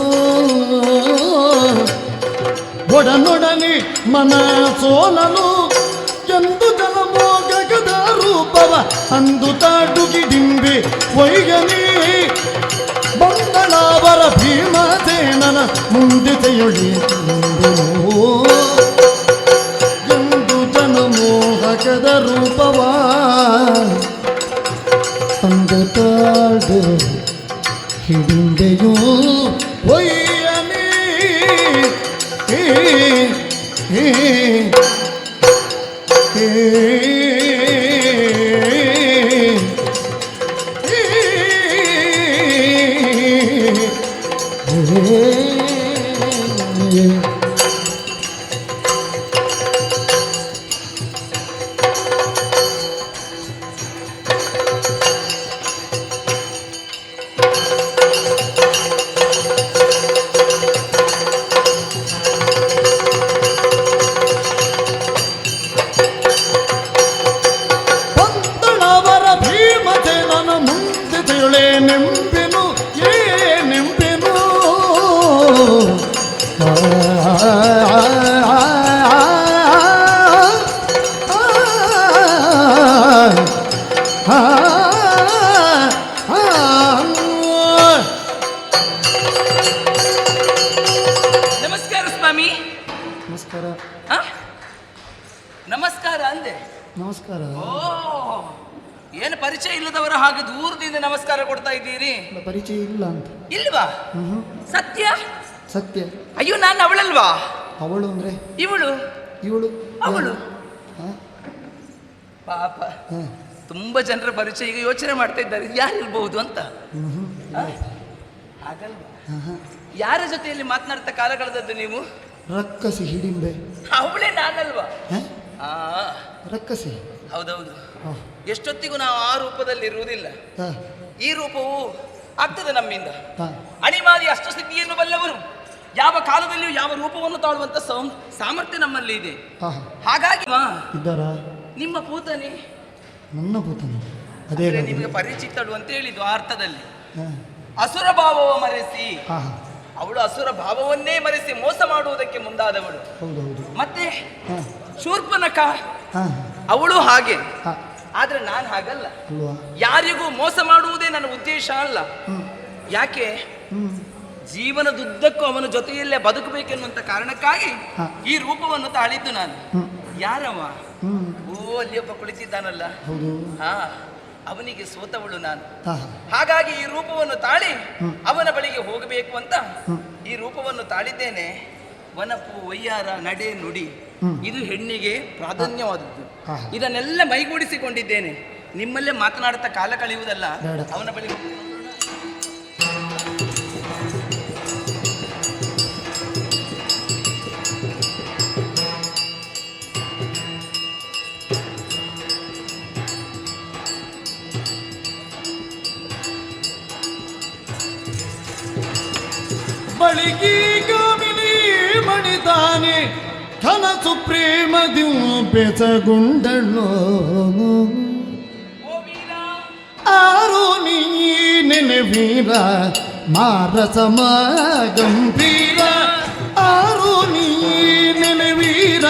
ಒಡನೊಡನೆ ಮನಸೋಲಲು ಎಂದು ಜಲಮೋಗದ ರೂಪವ ಅಂದು ತಾಡುಗಿಡಿಂಬೆ ಒಯ್ಯನೇ ಬಂದಳಾವರ ಭೀಮಸೇನನ ಮುಂದಿತೆಯೊಳಿ ಎಂದು ಜನಮೋಹಕದ ರೂಪವ ಅಂದು ತಾಡು ಹಿಡಿಂಬೆಯೋ ಒಯ್ಯನೇ ನೆಂಪೆನು ನೆಂಪೆನು ನಮಸ್ಕಾರ ಸ್ವಾಮಿ. ನಮಸ್ಕಾರ. ನಮಸ್ಕಾರ ಅಂದೆ. ನಮಸ್ಕಾರ. ಏನು ಪರಿಚಯ ಇಲ್ಲದವರ ಹಾಗೆ ದೂರದಿಂದ ನಮಸ್ಕಾರ ಕೊಡ್ತಾ ಇದ್ದೀರಿ? ಪರಿಚಯ ಇಲ್ಲ ಅಂತ. ಇಲ್ವಾ? ಸತ್ಯ? ಸತ್ಯ. ಅಯ್ಯೋ, ನಾನು ಅವಳಲ್ವಾ? ಅವಳು ಅಂದ್ರೆ ಇವಳು. ಇವಳು ಅವಳು ಪಾಪ. ತುಂಬಾ ಜನರ ಪರಿಚಯ ಈಗ ಯೋಚನೆ ಮಾಡ್ತಾ ಇದ್ದಾರೆ, ಯಾರಿರ್ಬಹುದು ಅಂತ. ಹಾಗಲ್ವಾ? ಯಾರ ಜೊತೆಯಲ್ಲಿ ಮಾತನಾಡ್ತಾ ಕಾಲ ಕಳೆದದ್ದು ನೀವು? ರಕ್ಕಸಿ ಹಿಡಿಂಬೆ. ಅವಳೇ ನಾನಲ್ವಾ? ರಕ್ಕಸಿ. ಹೌದೌದು. ಎಷ್ಟೊತ್ತಿಗೂ ನಾವು ಆ ರೂಪದಲ್ಲಿ ಇರುವುದಿಲ್ಲ. ಈ ರೂಪವು ಆಗ್ತದೆ ನಮ್ಮಿಂದ. ಅಣಿಮಾದಿ ಅಷ್ಟಸಿದ್ಧಿಯನ್ನು ಬಲ್ಲವರು ಯಾವ ಕಾಲದಲ್ಲಿಯೂ ಯಾವ ರೂಪವನ್ನು ತಾಳುವಂತ ಸಾಮರ್ಥ್ಯ ನಮ್ಮಲ್ಲಿ ಇದೆ. ಹಾಗಾಗಿ ನಿಮ್ಮ ಪೂತನೆ ನನ್ನ ಪೂತನೆ ಅದೇ ನಿಮಗೆ ಪರಿಚಿತಳು ಅಂತ ಹೇಳಿದ್ದು ಆ ಅರ್ಥದಲ್ಲಿ. ಅಸುರ ಭಾವವ ಮರೆಸಿ, ಅವಳು ಅಸುರ ಭಾವವನ್ನೇ ಮರೆಸಿ ಮೋಸ ಮಾಡುವುದಕ್ಕೆ ಮುಂದಾದವಳು. ಮತ್ತೆ ಶೂರ್ಪನಖ ಅವಳು ಹಾಗೆ. ಆದ್ರೆ ನಾನು ಹಾಗಲ್ಲ. ಯಾರಿಗೂ ಮೋಸ ಮಾಡುವುದೇ ನನ್ನ ಉದ್ದೇಶ ಅಲ್ಲ. ಯಾಕೆ? ಜೀವನದುದ್ದಕ್ಕೂ ಅವನ ಜೊತೆಯಲ್ಲೇ ಬದುಕಬೇಕೆನ್ನುವಂತ ಕಾರಣಕ್ಕಾಗಿ ಈ ರೂಪವನ್ನು ತಾಳಿದ್ದು ನಾನು. ಯಾರವ? ಓ, ಅಲ್ಲಿ ಒಬ್ಬ ಕುಳಿತಿದ್ದಾನಲ್ಲ, ಅವನಿಗೆ ಸೋತವಳು ನಾನು. ಹಾಗಾಗಿ ಈ ರೂಪವನ್ನು ತಾಳಿ ಅವನ ಬಳಿಗೆ ಹೋಗಬೇಕು ಅಂತ ಈ ರೂಪವನ್ನು ತಾಳಿದ್ದೇನೆ. ವನಪು, ವಯ್ಯಾರ, ನಡೆ, ನುಡಿ ಇದು ಹೆಣ್ಣಿಗೆ ಪ್ರಾಧಾನ್ಯವಾದದ್ದು. ಇದನ್ನೆಲ್ಲ ಮೈಗೂಡಿಸಿಕೊಂಡಿದ್ದೇನೆ. ನಿಮ್ಮಲ್ಲೇ ಮಾತನಾಡುತ್ತಾ ಕಾಲ ಕಳೆಯುವುದಲ್ಲ, ಅವನ ಬಳಿ ಬಳಿಗೀಗ ಮಣಿತಾನೆ ಕನಸು ಪ್ರೇಮದಿ ಬೆಸಗುಂಡಳು. ಆರು ನೀ ನೆನವೀರ ಮಾರಸಮ ಗಂಭೀರ. ಆರು ನೀ ನೆನವೀರ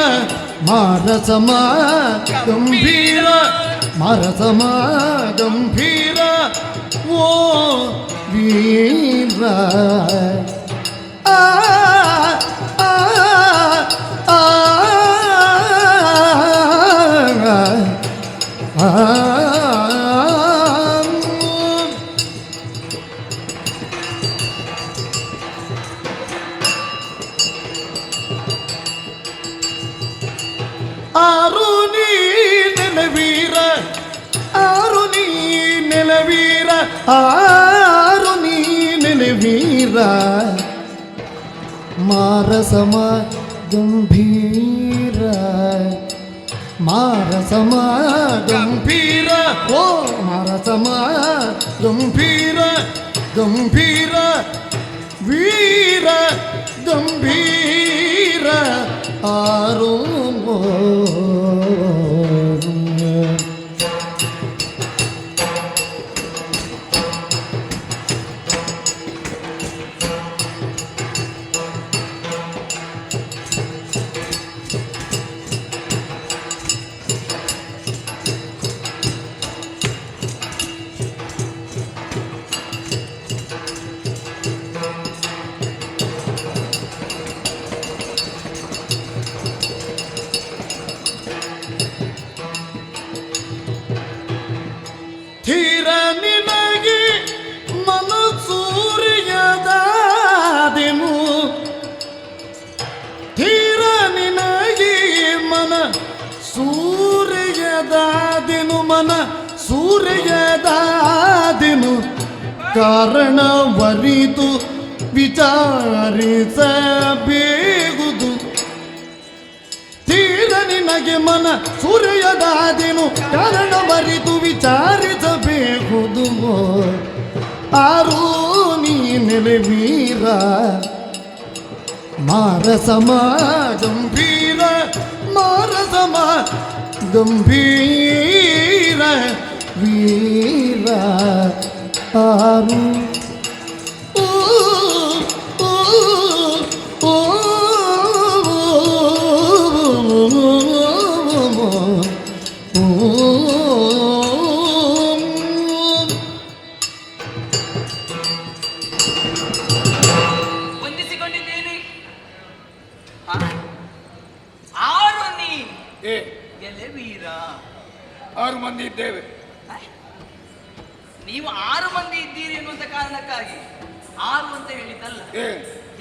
ಮಾರಸಮ ಗಂಭೀರ. ಮಾರಸಮ ಗಂಭೀರ ಓ ವೀರ. ಆರು ನೀ ಆರು ನೀನೆ ವೀರ ಮಾರಸಮ ಗಂಭೀರ ಮಾರಸಮ ಗಂಭೀರ ಓ ಮಾರಸಮ ಗಂಭೀರ ಗಂಭೀರ ವೀರ ಗಂಭೀರ ಆರು ಧೀರ ನಿನಗೆ ಮನಸೂರ್ಯದಾದೆನು ಧೀರ ನಿನಗೆ ಮನ ಸೂರ್ಯದಾದೆನು ಮನ ಸೂರ್ಯದಾದೆನು ಕಾರಣವರಿತು ವಿಚಾರಿಸಬೇಗುದು ತೀರ ನಿನಗೆ ಮನ ಸೂರ್ಯದಾದೆನು ಕಾರಣವರಿತು ವಿಚಾರಿಸಬೇಕುದು ಆರು ನೀನೆಲೆ ವೀರ ಮಾರಸಮ ಗಂಭೀರ ಮಾರಸಮ ಗಂಭೀರ ವೀರ ಆರು ವಂದಿಸಿಕೊಂಡಿದ್ದೇನೆ. ಆರು ನೀ ಎಲೆ ವೀರ. 6 ಮಂದಿ ಇದ್ದೇವೆ. ನೀವು 6 ಮಂದಿ ಇದ್ದೀರಿ ಎನ್ನುವಂತ ಕಾರಣಕ್ಕಾಗಿ 6 ಅಂತ ಹೇಳಿದ್ದಲ್ಲ,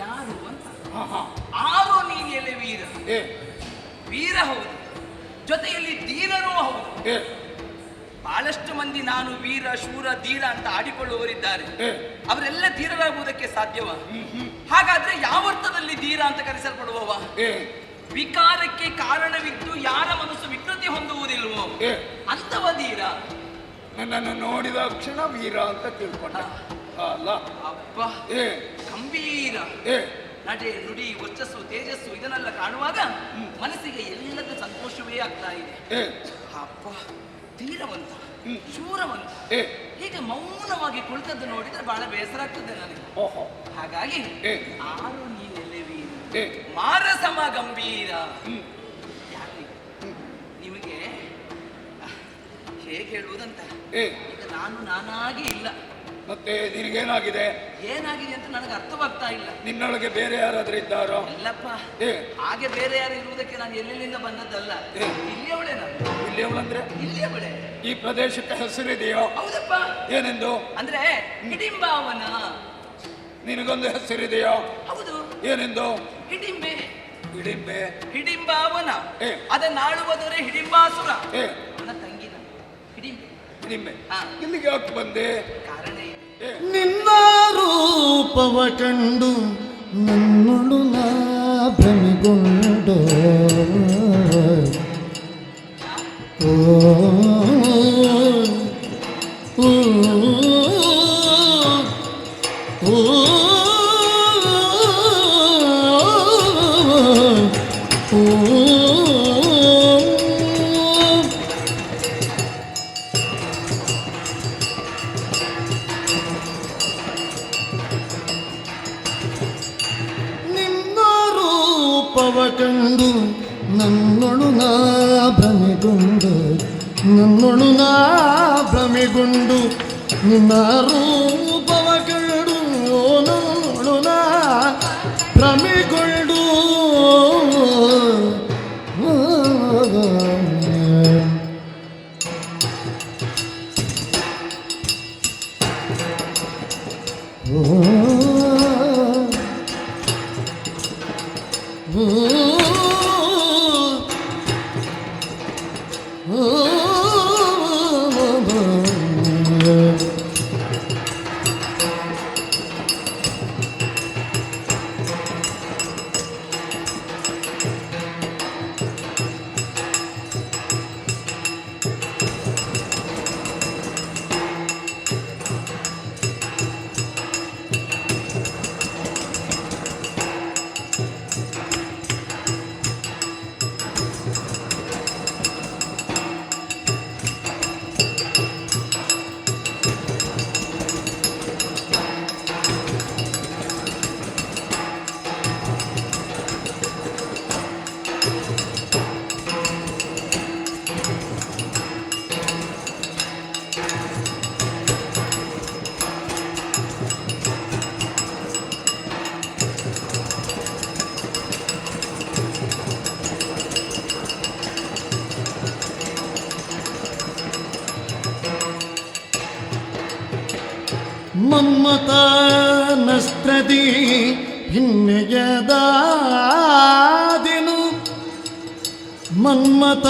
ಯಾರು ಅಂತ. 6 ನೀನು ಎಲೆ ವೀರ. ವೀರ ಹೌದು, ಜೊತೆಯಲ್ಲಿ ಧೀರನೂ ಹೌದು. ಬಹಳಷ್ಟು ಮಂದಿ ನಾನು ವೀರ ಶೂರ ಧೀರ ಅಂತ ಆಡಿಕೊಳ್ಳುವವರಿದ್ದಾರೆ. ಅವರೆಲ್ಲ ಧೀರರಾಗುವುದಕ್ಕೆ ಸಾಧ್ಯವ? ಹಾಗಾದ್ರೆ ಯಾವ ಅರ್ಥದಲ್ಲಿ ಧೀರ ಅಂತ ಕರೆಸಲ್ಪಡುವವ? ವಿಕಾರಕ್ಕೆ ಕಾರಣವಿದ್ದು ಯಾರ ಮನಸ್ಸು ವಿಕೃತಿ ಹೊಂದುವುದಿಲ್ವೋ ಅಂತವ ಧೀರ. ನನ್ನನ್ನು ನೋಡಿದ ಕ್ಷಣ ವೀರ ಅಂತ ತಿಳ್ಕೊಂಡ ಅಲ್ಲ. ಅಬ್ಬ ಗಂಭೀರ ನಡೆ ನುಡಿ ವರ್ಚಸ್ಸು ತೇಜಸ್ಸು ಇದನ್ನೆಲ್ಲ ಕಾಣುವಾಗ ಮನಸ್ಸಿಗೆ ಎಲ್ಲದ ಸಂತೋಷವೇ ಆಗ್ತಾ ಇದೆ. ಅಪ್ಪ ಧೀರವಂತ ಶೂರವಂತ ಹೀಗೆ ಮೌನವಾಗಿ ಕುಳಿತದ್ದು ನೋಡಿದ್ರೆ ಬಹಳ ಬೇಸರ ಆಗ್ತದೆ ನನಗೆ. ಹಾಗಾಗಿ ಆರು ನೀನೆಲೆ ವೀರ ಮಾರಸಮ ಗಂಭೀರ. ಯಾಕೆ ನಿಮಗೆ ಹೇಗೆ ಹೇಳುವುದಂತ, ಈಗ ನಾನಾಗಿ ಇಲ್ಲ. ಮತ್ತೆ ನಿನಗೇನಾಗಿದೆ? ಏನಾಗಿದೆ ಅಂತ ನನಗೆ ಅರ್ಥವಾಗ್ತಾ ಇಲ್ಲ. ನಿನ್ನೊಳಗೆ ಬೇರೆ ಯಾರಾದ್ರೂ ಇದ್ದಾರೋ? ಇಲ್ಲಪ್ಪ, ಹಾಗೆ ಬೇರೆ ಯಾರು ಇರುವುದಕ್ಕೆ ನಾನು ಎಲ್ಲಿಂದ ಬಂದದ್ದಲ್ಲ. ಇಲ್ಲಿಯವಳೆ ನಾನು. ಇಲ್ಲಿಯವಳಂದ್ರೆ? ಇಲ್ಲಿಯವಳೆ. ಈ ಪ್ರದೇಶಕ್ಕೆ ಹೆಸರಿದೆಯೋ? ಹೌದಪ್ಪ. ಏನೆಂದು? ಅಂದ್ರೆ ಹಿಡಿಂಬಾವನ. ನಿನಗೊಂದು ಹೆಸರಿದೆಯೋ? ಹೌದು. ಏನೆಂದು? ಹಿಡಿಂಬೆ. ಹಿಡಿಂಬೆ. ಹಿಡಿಂಬಾವನ. ಅದನ್ನಾಳುವುದರೆ ಹಿಡಿಂಬಾಸುರ. ನನ್ನ ತಂಗಿನ ಹಿಡಿಂಬೆ. ಹಿಡಿಂಬೆ. ಇಲ್ಲಿಗೆ ಯಾಕೆ ಬಂದೆ? ಕಾರಣ ನಿನ್ನ ರೂಪವ ಕಂಡು ನನ್ನೊಳು ನಾ ಭ್ರಮೆಗೊಂಡು ಓ ಓ ಓ ಕಂಡು ನನ್ನೊಳು ನಾ ಭ್ರಮೆಗೊಂಡು ನನ್ನೊಳು ನಾ ಭ್ರಮೆಗೊಂಡು ನಿನ್ನ ರೂಪವ ಕಂಡು ನನ್ನೊಳು ನಾ ಭ್ರಮೆಗೊಂಡು ಮನ್ಮತ ನಸ್ತ್ರದಿ ಹಿನ್ನೆಯದಾದೆನು ಮನ್ಮತ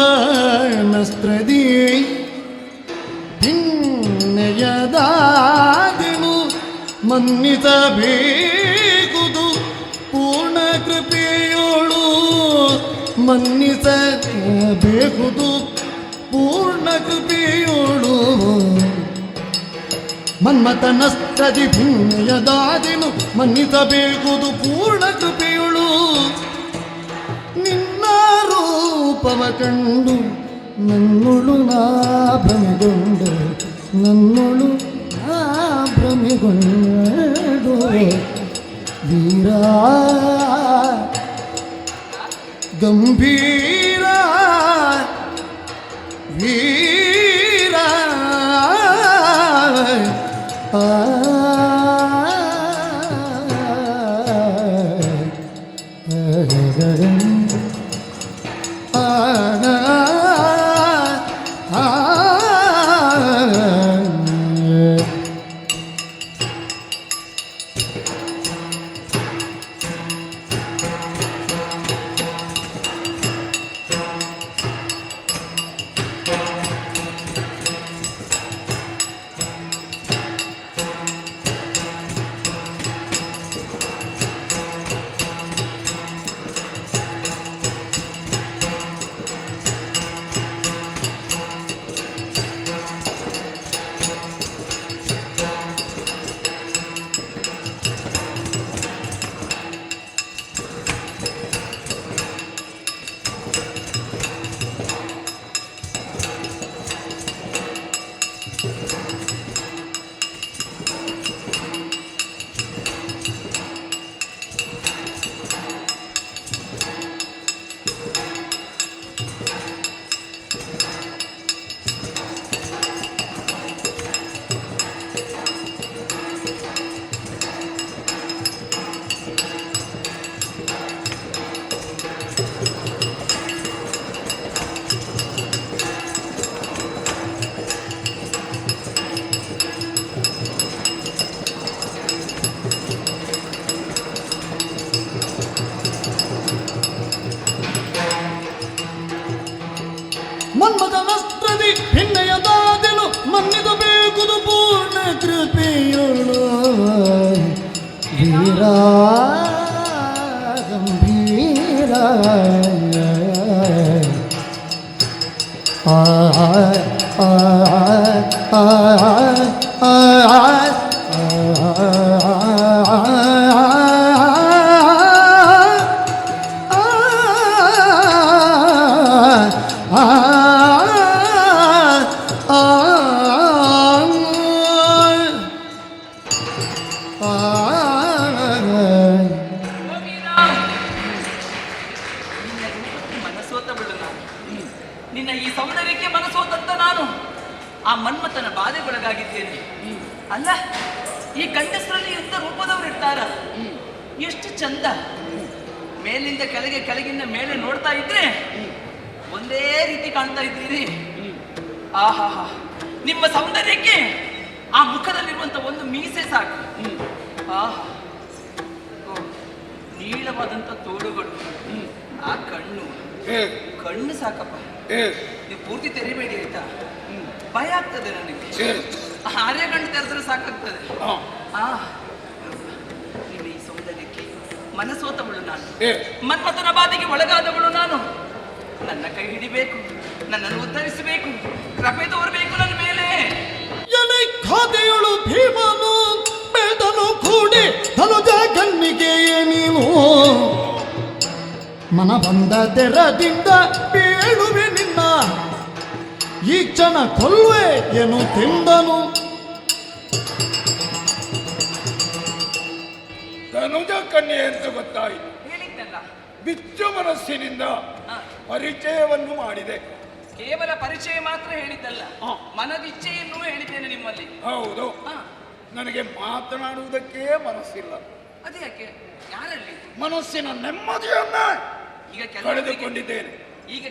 ನಸ್ತ್ರದಿ ಹಿನ್ನೆಯದಾದೆನು ಮನ್ನಿಸಬೇಕುದು ಪೂರ್ಣ ಕೃಪೆಯೋಳು ಮನ್ನಿಸಬೇಕುದು ಪೂರ್ಣ ಕೃಪೆಯೋಳು ಮನ್ಮಥನಸ್ತ್ರದಿ ಭಿನ್ನಯದಾದೆನು ಮನ್ನಿಸಬೇಕುದು ಪೂರ್ಣ ಕೃಪೆಯುಳು ನಿನ್ನ ರೂಪವ ಕಂಡು ನನ್ನೊಳು ನಾ ಭ್ರಮೆಗೊಂಡು ನನ್ನೊಳು ನಾ ಭ್ರಮೆಗೊಂಡು ವೀರ ಗಂಭೀರ ವೀರ ಮನ್ಮಥನಸ್ತ್ರದಿ ಭಿನ್ನಯದಾದೆನು ಮನ್ನಿಸಬೇಕುದು ಪೂರ್ಣ ಕೃಪೆಯುಳು ವೀರ ಗಂಭೀರ ಆ ಆ ಆ ನಿನ್ನ ಈ ಸೌಂದರ್ಯಕ್ಕೆ ಮನಸೋತಂತ ನಾನು ಆ ಮನ್ಮಥನ ಬಾಧೆಗೊಳಗಾಗಿದ್ದೇನೆ. ಅಲ್ಲ, ಈ ಗಂಡಸರಲ್ಲಿ ಎಂತ ರೂಪದವರು ಇರ್ತಾರ, ಎಷ್ಟು ಚಂದ. ಮೇಲಿಂದ ಕೆಳಗೆ, ಕೆಳಗಿಂದ ಮೇಲೆ ನೋಡ್ತಾ ಇದ್ರೆ ಒಂದೇ ರೀತಿ ಕಾಣ್ತಾ ಇದ್ದೀರಿ. ಆಹಾ, ನಿಮ್ಮ ಸೌಂದರ್ಯಕ್ಕೆ ಆ ಮುಖದಲ್ಲಿರುವಂತ ಒಂದು ಮೀಸೆ ಸಾಕು. ಆಹಾ, ನೀಳವಾದಂತ ತೋಳುಗಳು, ಆ ಕಣ್ಣು ಸಾಕಪ್ಪ. ನೀವು ಪೂರ್ತಿ ತೆರಿಬೇಡಿ ಆಯ್ತಾ, ಭಯ ಆಗ್ತದೆ ನನಗೆ. ಆರೇ ಗಂಟೆ ತೆರೆದ್ರೆ ಸಾಕಾಗ್ತದೆ. ನಿಮ್ಮ ಈ ಸೌಂದರ್ಯಕ್ಕೆ ಮನಸೋತವಳು ನಾನು, ಮನ್ಮಥನ ಬಾಧೆಗೆ ಒಳಗಾದವಳು ನಾನು. ನನ್ನ ಕೈ ಹಿಡಿಬೇಕು, ನನ್ನನ್ನು ಉದ್ಧರಿಸಬೇಕು, ಕೃಪೆ ತೋರಬೇಕು ನನ್ನ ಮೇಲೆ. ಖಾತೆಯಳು ಭೀಮನು ಬೇದನು ಕೂಡಿ ಧನುಜ ಕಣ್ಣಿಗೆಯೇ ನೀನು ಮನ ಬಂದ ತೆರದಿಂದ ಬೀಳುವೆ ನಿನ್ನ ಈ ಕ್ಷಣ ಕೊಲ್ವೆ ಏನು ತಿಂದನು. ಧನುಜ ಕನ್ಯೆ ಅಂತ ಗೊತ್ತಾಯಿತು. ಹೇಳಿದ್ದಲ್ಲ, ಬಿಚ್ಚು ಮನಸ್ಸಿನಿಂದ ಪರಿಚಯವನ್ನು ಮಾಡಿದೆ. ಕೇವಲ ಪರಿಚಯ ಮಾತ್ರ ಹೇಳಿದ್ದಲ್ಲ, ಮನದಿಚ್ಛೆಯನ್ನು ಹೇಳಿದ್ದೇನೆ ನಿಮ್ಮಲ್ಲಿ. ಹೌದು, ನನಗೆ ಮಾತನಾಡುವುದಕ್ಕೆ ಮನಸ್ಸಿಲ್ಲ. ಅದೇ ಯಾಕೆ? ಯಾರಲ್ಲಿ? ಮನಸ್ಸಿನ ನೆಮ್ಮದಿಯನ್ನ ಈಗ ಕಳೆದುಕೊಂಡಿದ್ದೇನೆ. ಈಗ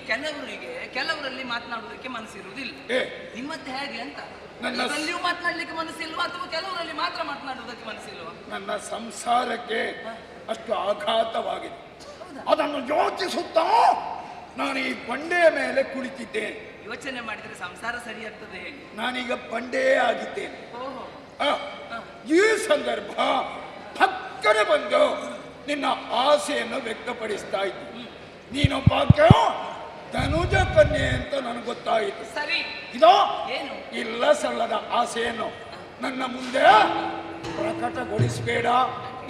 ಕೆಲವರಲ್ಲಿ ಮಾತನಾಡುವುದಕ್ಕೆ ಮನಸ್ಸಿರುವುದಿಲ್ಲ. ಏ, ನಿಮ್ಮತ್ತೆ ಹೇಗೆ ಅಂತ ನನ್ನ ಎಲ್ಲರಲ್ಲಿಯೂ ಮಾತನಾಡ್ಲಿಕ್ಕೆ ಮನಸ್ಸಿಲ್ವಾ ಅಥವಾ ಕೆಲವರಲ್ಲಿ ಮಾತ್ರ ಮಾತನಾಡುವುದಕ್ಕೆ ಮನಸ್ಸಿಲ್ವಾ? ನನ್ನ ಸಂಸಾರಕ್ಕೆ ಅಷ್ಟು ಆಘಾತವಾಗಿದೆ. ಹೌದಾ? ಅದನ್ನು ಯೋಚಿಸುತ್ತಾ ನಾನು ಈ ಬಂಡೆಯ ಮೇಲೆ ಕುಳಿತಿದ್ದೇನೆ. ಯೋಚನೆ ಮಾಡಿದ್ರೆ ಸಂಸಾರ ಸರಿ ಆಗ್ತದೆ ಹೇಳಿ. ನಾನೀಗ ಬಂಡೆಯೇ ಆಗಿದ್ದೇನೆ. ಓಹೋ. ಆ, ಈ ಸಂದರ್ಭ ಪಕ್ಕನೆ ಬಂದು ನಿನ್ನ ಆಸೆಯನ್ನು ವ್ಯಕ್ತಪಡಿಸ್ತಾ ಇತ್ತು. ನೀನೊಬ್ಬ ಧನುಜ ಕನ್ಯೆ ಅಂತ ನನಗೆ ಗೊತ್ತಾಯಿತು. ಸರಿ. ಇದೋ ಏನು? ಇಲ್ಲ ಸಲ್ಲದ ಆಸೆಯನ್ನು ನನ್ನ ಮುಂದೆ ಪ್ರಕಟಗೊಳಿಸಬೇಡ.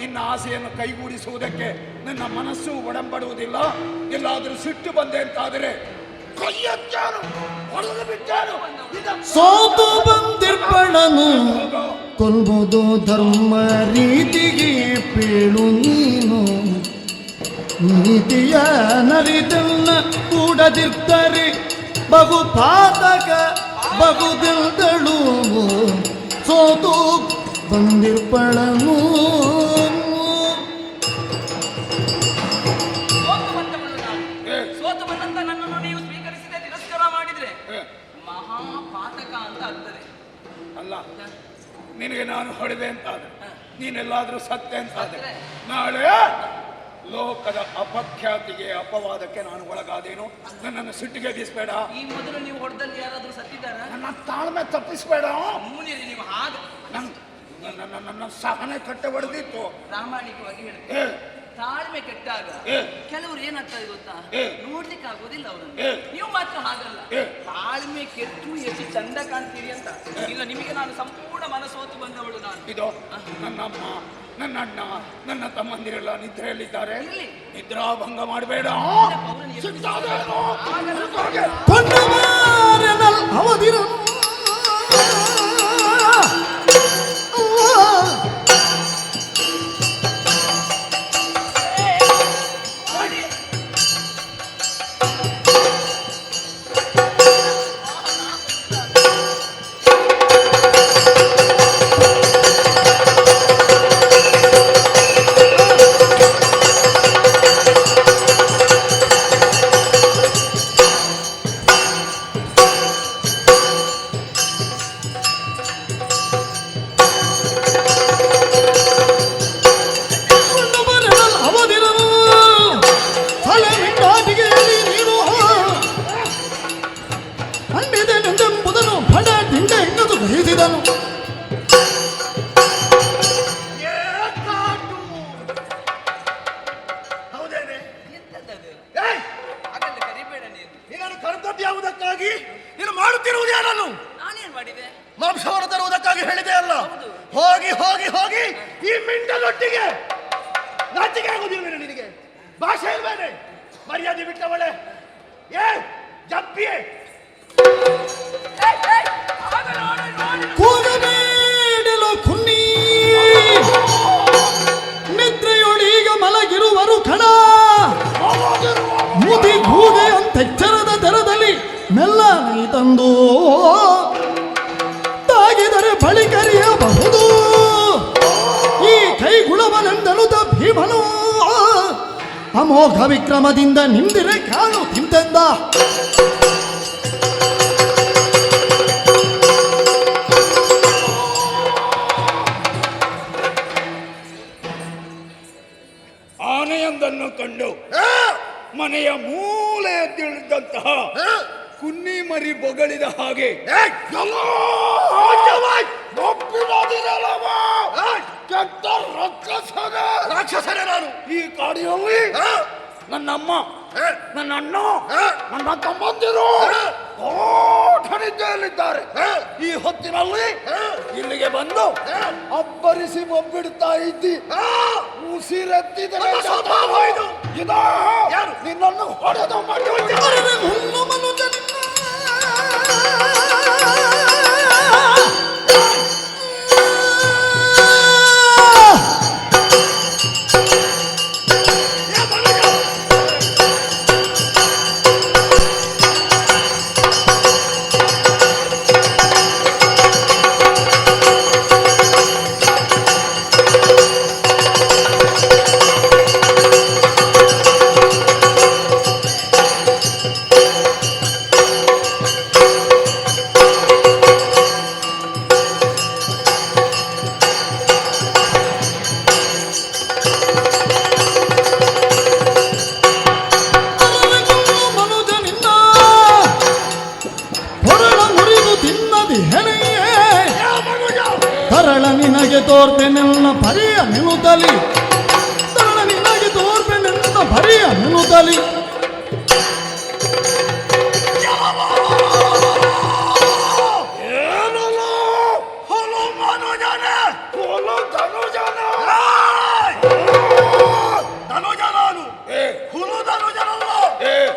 ನಿನ್ನ ಆಸೆಯನ್ನು ಕೈಗೂಡಿಸುವುದಕ್ಕೆ ನನ್ನ ಮನಸ್ಸು ಒಡಂಬಡುವುದಿಲ್ಲ. ಎಲ್ಲಾದರೂ ಸಿಟ್ಟು ಬಂದೆ ಅಂತಾದರೆ ಕೈಯಚ್ಚಾರು ಹೊಡೆದು ಬಿಟ್ಟಾರು. ಸೋತು ಬಂದಿರ್ಪಣನು ಕೊಲ್ಬೋದು ಧರ್ಮ ರೀತಿಗೆ ಪೇಳು ನೀನು ನೀತಿಯ ನರಿದನ್ನ ಕೂಡದಿರ್ತಾರೆ ಬಹು ಪಾತಕ ಬಹುದಿಲ್ದಳು ಸೋತು ಬಂದಿರ್ಪಣನು. ಸೋತು ಬಂದಂತ ನನ್ನನ್ನು ನೀವು ಸ್ವೀಕರಿಸಿದೆ ತಿರಸ್ಕಾರ ಮಾಡಿದ್ರೆ ಮಹಾಪಾತಕ ಅಂತ ಆಗ್ತದೆ. ಅಲ್ಲ, ನಿನಗೆ ನಾನು ಹೊಡೆದೆ ಅಂತಾದ್ರೆ, ನೀನೆಲ್ಲಾದ್ರೂ ಸತ್ಯ ಅಂತಾದ್ರೆ, ನಾಳೆ ಲೋಕದ ಅಪಖ್ಯಾತಿಗೆ ಅಪವಾದಕ್ಕೆ ನಾನು ಒಳಗಾದೇನು. ನನ್ನನ್ನು ಸಿಟ್ಟಿಗೆ ಬೀಸಬೇಡ. ಈ ಮೊದಲು ನೀವು ಹೊಡೆದಲ್ಲಿ ಯಾರಾದ್ರೂ ಸತ್ತಿದ್ದಾರ? ನನ್ನ ತಾಳ್ಮೆ ತಪ್ಪಿಸ್ಬೇಡ. ಮೂಲೆಯಲ್ಲಿ ನೀವು ಹಾಗೆ ನನ್ನ ಸಹನೆ ಕಟ್ಟೆ ಹೊಡೆದಿತ್ತು. ಪ್ರಾಮಾಣಿಕವಾಗಿ ಹೇಳ್ತೇನೆ, ತಾಳ್ಮೆ ಕೆಟ್ಟಾಗ ಕೆಲವರು ಏನಾಗ್ತದೆ ಗೊತ್ತಾ, ನೋಡ್ಲಿಕ್ಕೆ ಆಗೋದಿಲ್ಲ ಅವರನ್ನು. ನೀವು ಮಾತ್ರ ಹಾಗಲ್ಲ, ತಾಳ್ಮೆ ಕೆಟ್ಟು ಎಷ್ಟು ಚಂದ ಕಾಣ್ತೀರಿ ಅಂತ. ಈಗ ನಿಮಗೆ ನಾನು ಸಂಪೂರ್ಣ ಮನಸ್ಸೋತು ಬಂದವಳು ನಾನು. ಇದು ನನ್ನ ಅಮ್ಮ, ನನ್ನ ಅಣ್ಣ, ನನ್ನ ತಮ್ಮಂದಿರೆಲ್ಲ ನಿದ್ರೆಯಲ್ಲಿದ್ದಾರೆ. ನಿದ್ರಾಭಂಗ ಮಾಡಬೇಡ. ಅವಧಿರ ಯಾವುದಕ್ಕಾಗಿ ನೀನು ಮಾಡುತ್ತಿರುವುದು ಯಾರನ್ನು? ನಾನೇನ್ ಮಾಡಿದೆ? ಮಾಂಸವನ್ನು ತರುವುದಕ್ಕಾಗಿ ಹೇಳಿದೆ ಅಲ್ಲ. ಹೋಗಿ ಹೋಗಿ ಹೋಗಿ ಈ ಮಿಂಡಲೊಟ್ಟಿಗೆ ನಾಚಿಕೆ ಆಗುವುದಿಲ್ಲ ನಿನಗೆ? ಭಾಷೆ ಇಲ್ವೇನೆ? ಮರ್ಯಾದೆ ಬಿಟ್ಟವಳೆ ಏ ಜಪ್ಪಿಯೇ ಕೂಗಬೇಡಲು ಕುನ್ನಿ ನಿದ್ರೆಯೊಳೀಗ ಮಲಗಿರುವರು ಕಣ ಮುದಿ ಗೂಗೆ ಅಂತೆಚ್ಚರದ ದರದಲ್ಲಿ ಮೆಲ್ಲ ನೀ ತಂದು ತಾಗಿದರೆ ಬಳಿ ಕರೆಯಬಹುದು. ಈ ಕೈಗುಳವನೆಂದನುತ ಭೀಮನು ಅಮೋಘ ವಿಕ್ರಮದಿಂದ ನಿಂದಿರೆ ಕಾಣು ತಿಂತೆಂದ. ಆನೆಯೊಂದನ್ನು ಕಂಡು ಮನೆಯ ಮೂಲೆಯದ್ದಿಳಿದಂತಹ ಕುನ್ನಿ ಮರಿ ಬೊಗಳಿದ ಹಾಗೆ ರಾಕ್ಷಸರೇ ನಾನು. ಈ ಕಾಡಿನಲ್ಲಿ ನನ್ನಮ್ಮ, ನನ್ನ ಅಣ್ಣ, ನನ್ನ ತಮ್ಮಂದಿರು ನಿದ್ದೆಯಲ್ಲಿದ್ದಾರೆ. ಈ ಹೊತ್ತಿನಲ್ಲಿ ಇಲ್ಲಿಗೆ ಬಂದು ಅಬ್ಬರಿಸಿ ಮೊಬ್ಬಿಡ್ತಾ ಇದ್ದಿ. ಉಸಿರೆತ್ತಿದರೆ ನಿನ್ನನ್ನು ಹೊಡೆದು ತೋರ್ಪೆನೆಲ್ಲ ಪರಿಯ ನಿಲ್ಲುತ್ತಲಿ ತರಳ ನಿನ್ನಾಗಿ ತೋರ್ಪೆನೆಲ್ಲ ಪರಿಯ ನಿಲ್ಲುತ್ತಲಿ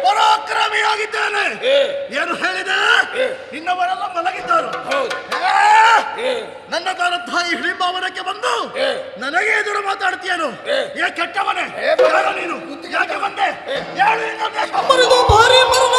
ಪರಾಕ್ರಮಿಯಾಗಿದ್ದೇನೆ. ಏನು ಹೇಳಿದೆ? ನಿನ್ನವರೆಲ್ಲ ಮಲಗಿದ್ದರು. ನನ್ನ ತಾಯಿ ಹಿಡಿಂಬಾವನಕ್ಕೆ ಬಂದು ನನಗೆ ಎದುರು ಮಾತಾಡ್ತೀಯನು. ಏ ಕೆಟ್ಟವನೇ, ಯಾರು ನೀನು? ಯಾಕೆ ಬಂದೆ? ಯಾರು ನಿನ್ನ ಉದ್ದೇಶ? ಭಾರಿ ಮರಣ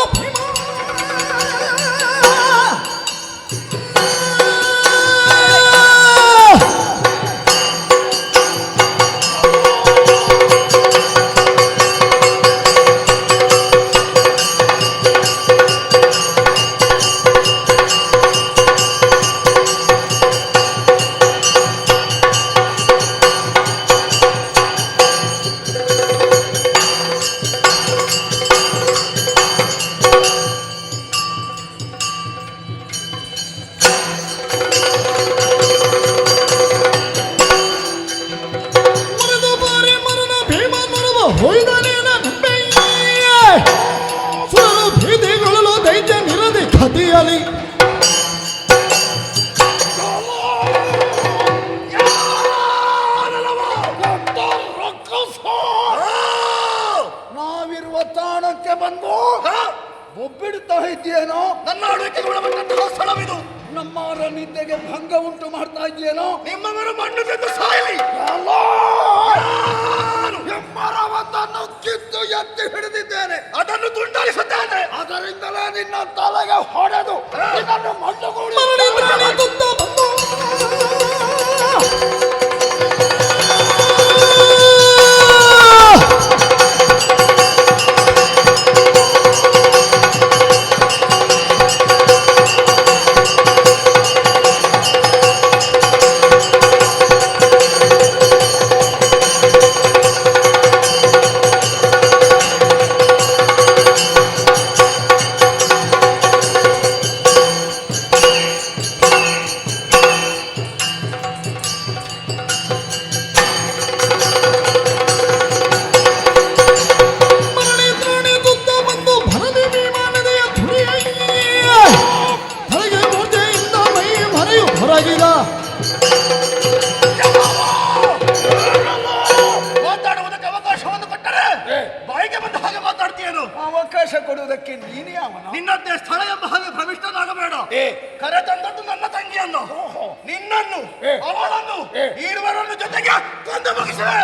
ಸುರರು ಭೀತಿಗೊಳ್ಳಲು ದೈತ್ಯ ನಿರದಿ ಕದಿಯಲಿ ನಾವಿರುವ ತಾಣಕ್ಕೆ ಬಂದು ಒಬ್ಬಿಡ್ತಾ ಇದ್ದೀಯೇನೋ. ನನ್ನ ಆಳ್ವಿಕೆಗೆ ಒಳಪಟ್ಟಂತಹ ಸ್ಥಳವಿದು. ನಮ್ಮವರ ನಿದ್ದೆಗೆ ಭಂಗ ಉಂಟು ಮಾಡ್ತಾ ಇದೆಯೇನೋ. ನಿಮ್ಮವರು ಮಣ್ಣು ತೆಗೆದು ಸಾಯಲಿ. ಮರವೊಂದನ್ನು ಕಿತ್ತು ಎತ್ತಿ ಹಿಡಿದಿದ್ದೇನೆ, ಅದನ್ನು ತುಂಡರಿಸುತ್ತೇನೆ. ಅದರಿಂದಲೇ ನಿನ್ನ ತಲೆಗೆ ಹೊಡೆದು ನಿನ್ನನ್ನು ಮಣ್ಣುಗೂಡಿ ಮಾತಾಡುವುದಕ್ಕೆ ಅವಕಾಶವನ್ನು ಕೊಟ್ಟರೆ ಬಾಯಿಗೆ ಬಂದ ಹಾಗೆ ಮಾತಾಡ್ತೀಯನು. ಅವಕಾಶ ಕೊಡುವುದಕ್ಕೆ ನೀನೇ ಅವನ. ನಿನ್ನದ್ದೇ ಸ್ಥಳ ಎಂಬ ಹಾಗೆ ಭ್ರಮಿಷ್ಠನಾಗಬೇಡ. ಕರೆ ತಂದದ್ದು ನನ್ನ ತಂಗಿಯನ್ನು, ನಿನ್ನನ್ನು, ಅವಳನ್ನು, ಈರುವರನ್ನು ಜೊತೆಗೆ ಕೊಂದು ಮುಗಿಸಿದೆ.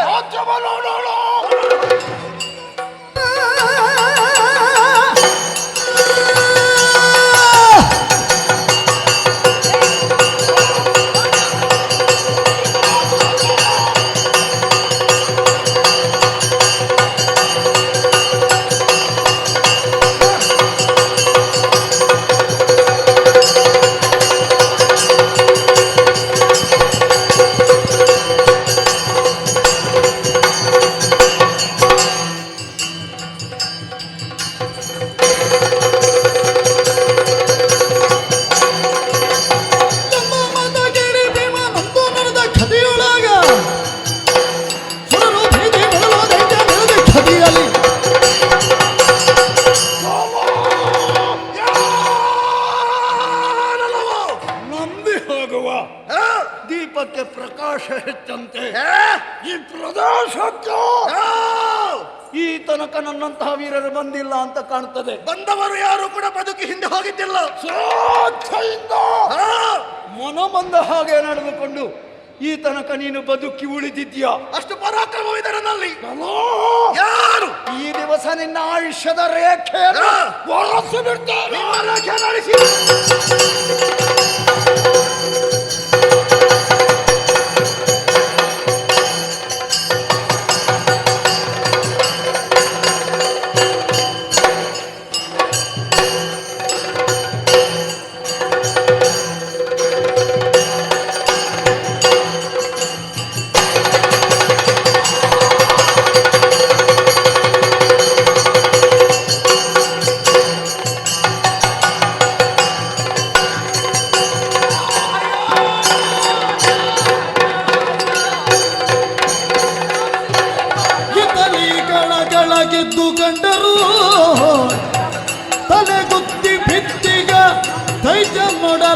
ದೀಪಕ್ಕೆ ಪ್ರಕಾಶ ಹೆಚ್ಚಂತೆ ಈ ಪ್ರದೇಶಕ್ಕೆ ಈ ತನಕ ನನ್ನಂತಹ ವೀರರು ಬಂದಿಲ್ಲ ಅಂತ ಕಾಣುತ್ತದೆ. ಬಂದವರು ಯಾರು ಕೂಡ ಬದುಕಿ ಹಿಂದೆ ಹೋಗಿದ್ದಿಲ್ಲ. ಸ್ವೇಚ್ಛೆಯಿಂದ ಮನ ಬಂದ ಹಾಗೆ ನಡೆದುಕೊಂಡು ಈ ತನಕ ನೀನು ಬದುಕಿ ಉಳಿದಿದ್ಯಾ. ಅಷ್ಟು ಪರಾಕ್ರಮವಿದರಲ್ಲಿ ಯಾರು ಈ ದಿವಸ ನಿನ್ನ ಆಯುಷ್ಯದ ರೇಖೆಯನ್ನು ಹೊರಸು ಬಿಡ್ತಾರೆ.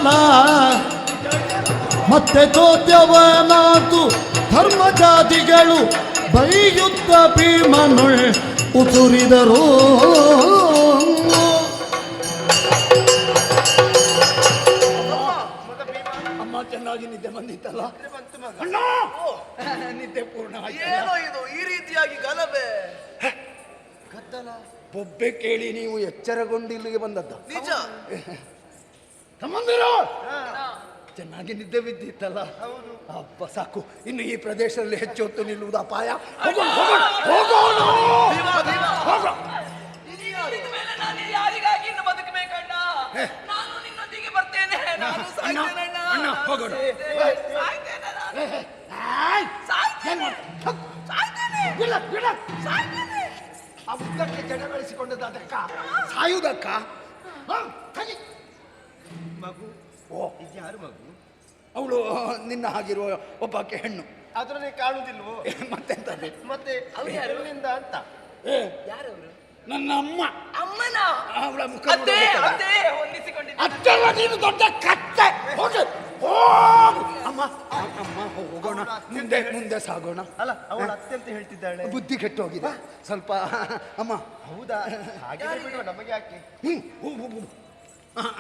ಕಾಲ ಮತ್ತೆ ಚೋದ್ಯವನಾತು ಧರ್ಮ ಜಾತಿಗಳು ಬೈಯುತ್ತ ಭೀಮನುಳ್ ಉಸುರಿದರು. ಅಮ್ಮ ಚೆನ್ನಾಗಿ ನಿದ್ದೆ ಬಂದಿತ್ತಲ್ಲ ಅಣ್ಣ? ನಿದ್ದೆ ಪೂರ್ಣ ಏನೋ ಇದು ಈ ರೀತಿಯಾಗಿ ಗಲಭೆ ಗದ್ದಲ ಬೊಬ್ಬೆ ಕೇಳಿ ನೀವು ಎಚ್ಚರಗೊಂಡು ಇಲ್ಲಿಗೆ ಬಂದದ್ದ? ನಿಜ. ತಮ್ಮಂದಿರ ಚೆನ್ನಾಗಿ ನಿದ್ದೆ ಬಿದ್ದಿತ್ತಲ್ಲ? ಅಪ್ಪ ಸಾಕು, ಇನ್ನು ಈ ಪ್ರದೇಶದಲ್ಲಿ ಹೆಚ್ಚು ಹೊತ್ತು ನಿಲ್ಲುವುದು ಅಪಾಯ. ಹೋಗೋಣ. ನಾನು ಯಾರಿಗಾಗಿ ಇನ್ನು ಬದುಕಬೇಕಣ್ಣ? ನಾನು ನಿನ್ನೊಂದಿಗೆ ಬರ್ತೇನೆ. ನಾನು ಸಾಯ್ತೇನಣ್ಣ. ಹೋಗೋಣ. ಆ ಉದ್ದಕ್ಕೆ ಜಡ ಬೆಳೆಸಿಕೊಂಡದಕ್ಕ ಸಾಯುವುದಕ್ಕ? ಮಗು. ಓ, ಇದ್ಯಾರು ಮಗು? ಅವಳು ನಿನ್ನ ಹಾಗಿರುವ ಒಬ್ಬಾಕೆ ಹೆಣ್ಣು. ಅದ್ರಲ್ಲಿ ಕಾಣುವುದಿಲ್ವೋ? ಮತ್ತೆಂತದೆ? ಮತ್ತೆ ಅವರಿಂದ ಅಂತ ಯಾರವರು? ನನ್ನ ಅಮ್ಮ. ಅಮ್ಮನ ಅವಳ ಮುಖ ಅದೇ ಅದೇ ಹೊಂದಿಸಿಕೊಂಡಿದ್ದೆ. ಅತ್ತಲ್ಲ ನೀನು ದೊಡ್ಡ ಕತ್ತೆ. ಹೋಗು ಹೋಗು. ಅಮ್ಮ ಅಮ್ಮ ಹೋಗೋಣ, ಮುಂದೆ ಸಾಗೋಣ. ಅಲ್ಲ, ಅವಳ ಅತ್ಯಂತ ಹೇಳ್ತಿದ್ದಾಳೆ. ಬುದ್ಧಿ ಕೆಟ್ಟೋಗಿದೆ ಸ್ವಲ್ಪ. ಅಮ್ಮ. ಹೌದಾ? ಹಾಗೆ ಬಿಡುವ, ನಮಗೆ ಯಾಕೆ?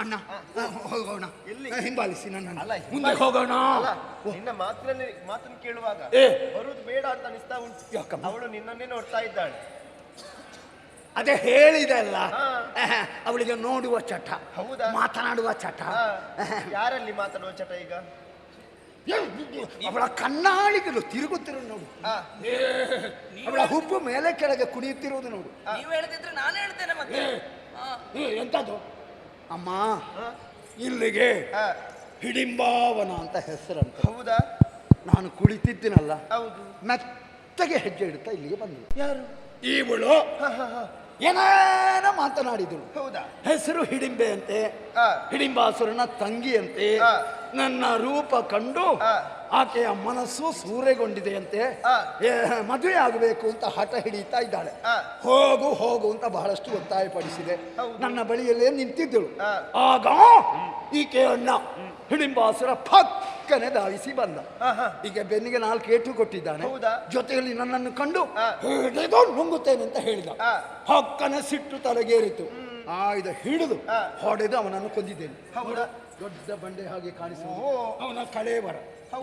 ಅಣ್ಣ ಹೋಗೋಣ. ಎಲ್ಲಿ? ಹಿಂಬಾಲಿಸಿ ನನ್ನ. ಅಲ್ಲ, ಮುಂದೆ ಹೋಗೋಣ. ಅಲ್ಲ, ನಿನ್ನ ಮಾತನ್ನು ಕೇಳುವಾಗ ಬರುವುದು ಬೇಡ ಅಂತ ಅನಿಸ್ತಾ ಉಂಟು. ಯಾಕಮ್ಮ? ಅವಳು ನಿನ್ನನ್ನೇ ನೋಡ್ತಾ ಇದ್ದಾಳೆ. ಅದೇ ಹೇಳಿದೆ ಅಲ್ಲ, ಅವಳಿಗೆ ನೋಡುವ ಚಟ. ಹೌದಾ? ಮಾತನಾಡುವ ಚಟ. ಯಾರಲ್ಲಿ ಮಾತಾಡುವ ಚಟ ಈಗ? ಅವಳ ಕಣ್ಣಾಳಿಗಳು ತಿರುಗುತ್ತಿರು ನೋಡು. ಅವಳ ಹುಬ್ಬು ಮೇಲೆ ಕೆಳಗೆ ಕುಣಿಯುತ್ತಿರುವುದು ನೋಡು. ನೀವು ಹೇಳ್ತಿದ್ರೆ ನಾನು ಹೇಳ್ತೇನೆ ಮತ್ತೆ. ಎಂತದು? ಅಮ್ಮ, ಇಲ್ಲಿಗೆ ಹಿಡಿಂಬಾವನ ಅಂತ ಹೆಸರಂತ. ಹೌದಾ? ನಾನು ಕುಳಿತಿದ್ದೀನಲ್ಲ, ಹೌದು. ಮೆತ್ತಗೆ ಹೆಜ್ಜೆ ಇಡುತ್ತಾ ಇಲ್ಲಿಗೆ ಬಂದು ಯಾರು? ಇವಳು ಏನೇನೋ ಮಾತನಾಡಿದಳು. ಹೌದಾ? ಹೆಸರು ಹಿಡಿಂಬೆ ಅಂತೆ, ಹಿಡಿಂಬಾಸುರನ ತಂಗಿ ಅಂತೆ. ನನ್ನ ರೂಪ ಕಂಡು ಆಕೆಯ ಮನಸ್ಸು ಸೂರೆಗೊಂಡಿದೆಯಂತೆ. ಮದುವೆ ಆಗಬೇಕು ಅಂತ ಹಠ ಹಿಡಿತಾ ಇದ್ದಾಳೆ. ಹೋಗು ಅಂತ ಬಹಳಷ್ಟು ಒತ್ತಾಯಪಡಿಸಿದೆ. ನನ್ನ ಬಳಿಯಲ್ಲೇ ನಿಂತಿದ್ದಳು. ಆಗ ಈಕೆ ಅಣ್ಣ ಹಿಡಿಂಬಾಸುರ ಪಕ್ಕನೆ ಧಾವಿಸಿ ಬಂದ. ಈಗ ಬೆನ್ನಿಗೆ 4 ಏಟು ಕೊಟ್ಟಿದ್ದಾನೆ. ಜೊತೆಯಲ್ಲಿ ನನ್ನನ್ನು ಕಂಡು ಹಿಡಿದು ನುಂಗುತ್ತೇನೆ ಅಂತ ಹೇಳಿದ. ಪಕ್ಕನೆ ಸಿಟ್ಟು ತಲೆಗೇರಿತು. ಇದು ಹಿಡಿದು ಹೊಡೆದು ಅವನನ್ನು ಕೊಂದಿದ್ದೇನೆ. ದೊಡ್ಡ ಬಂಡೆ ಹಾಗೆ ಕಾಣಿಸುವುದು ಅವನ ಕಳೇಬರ.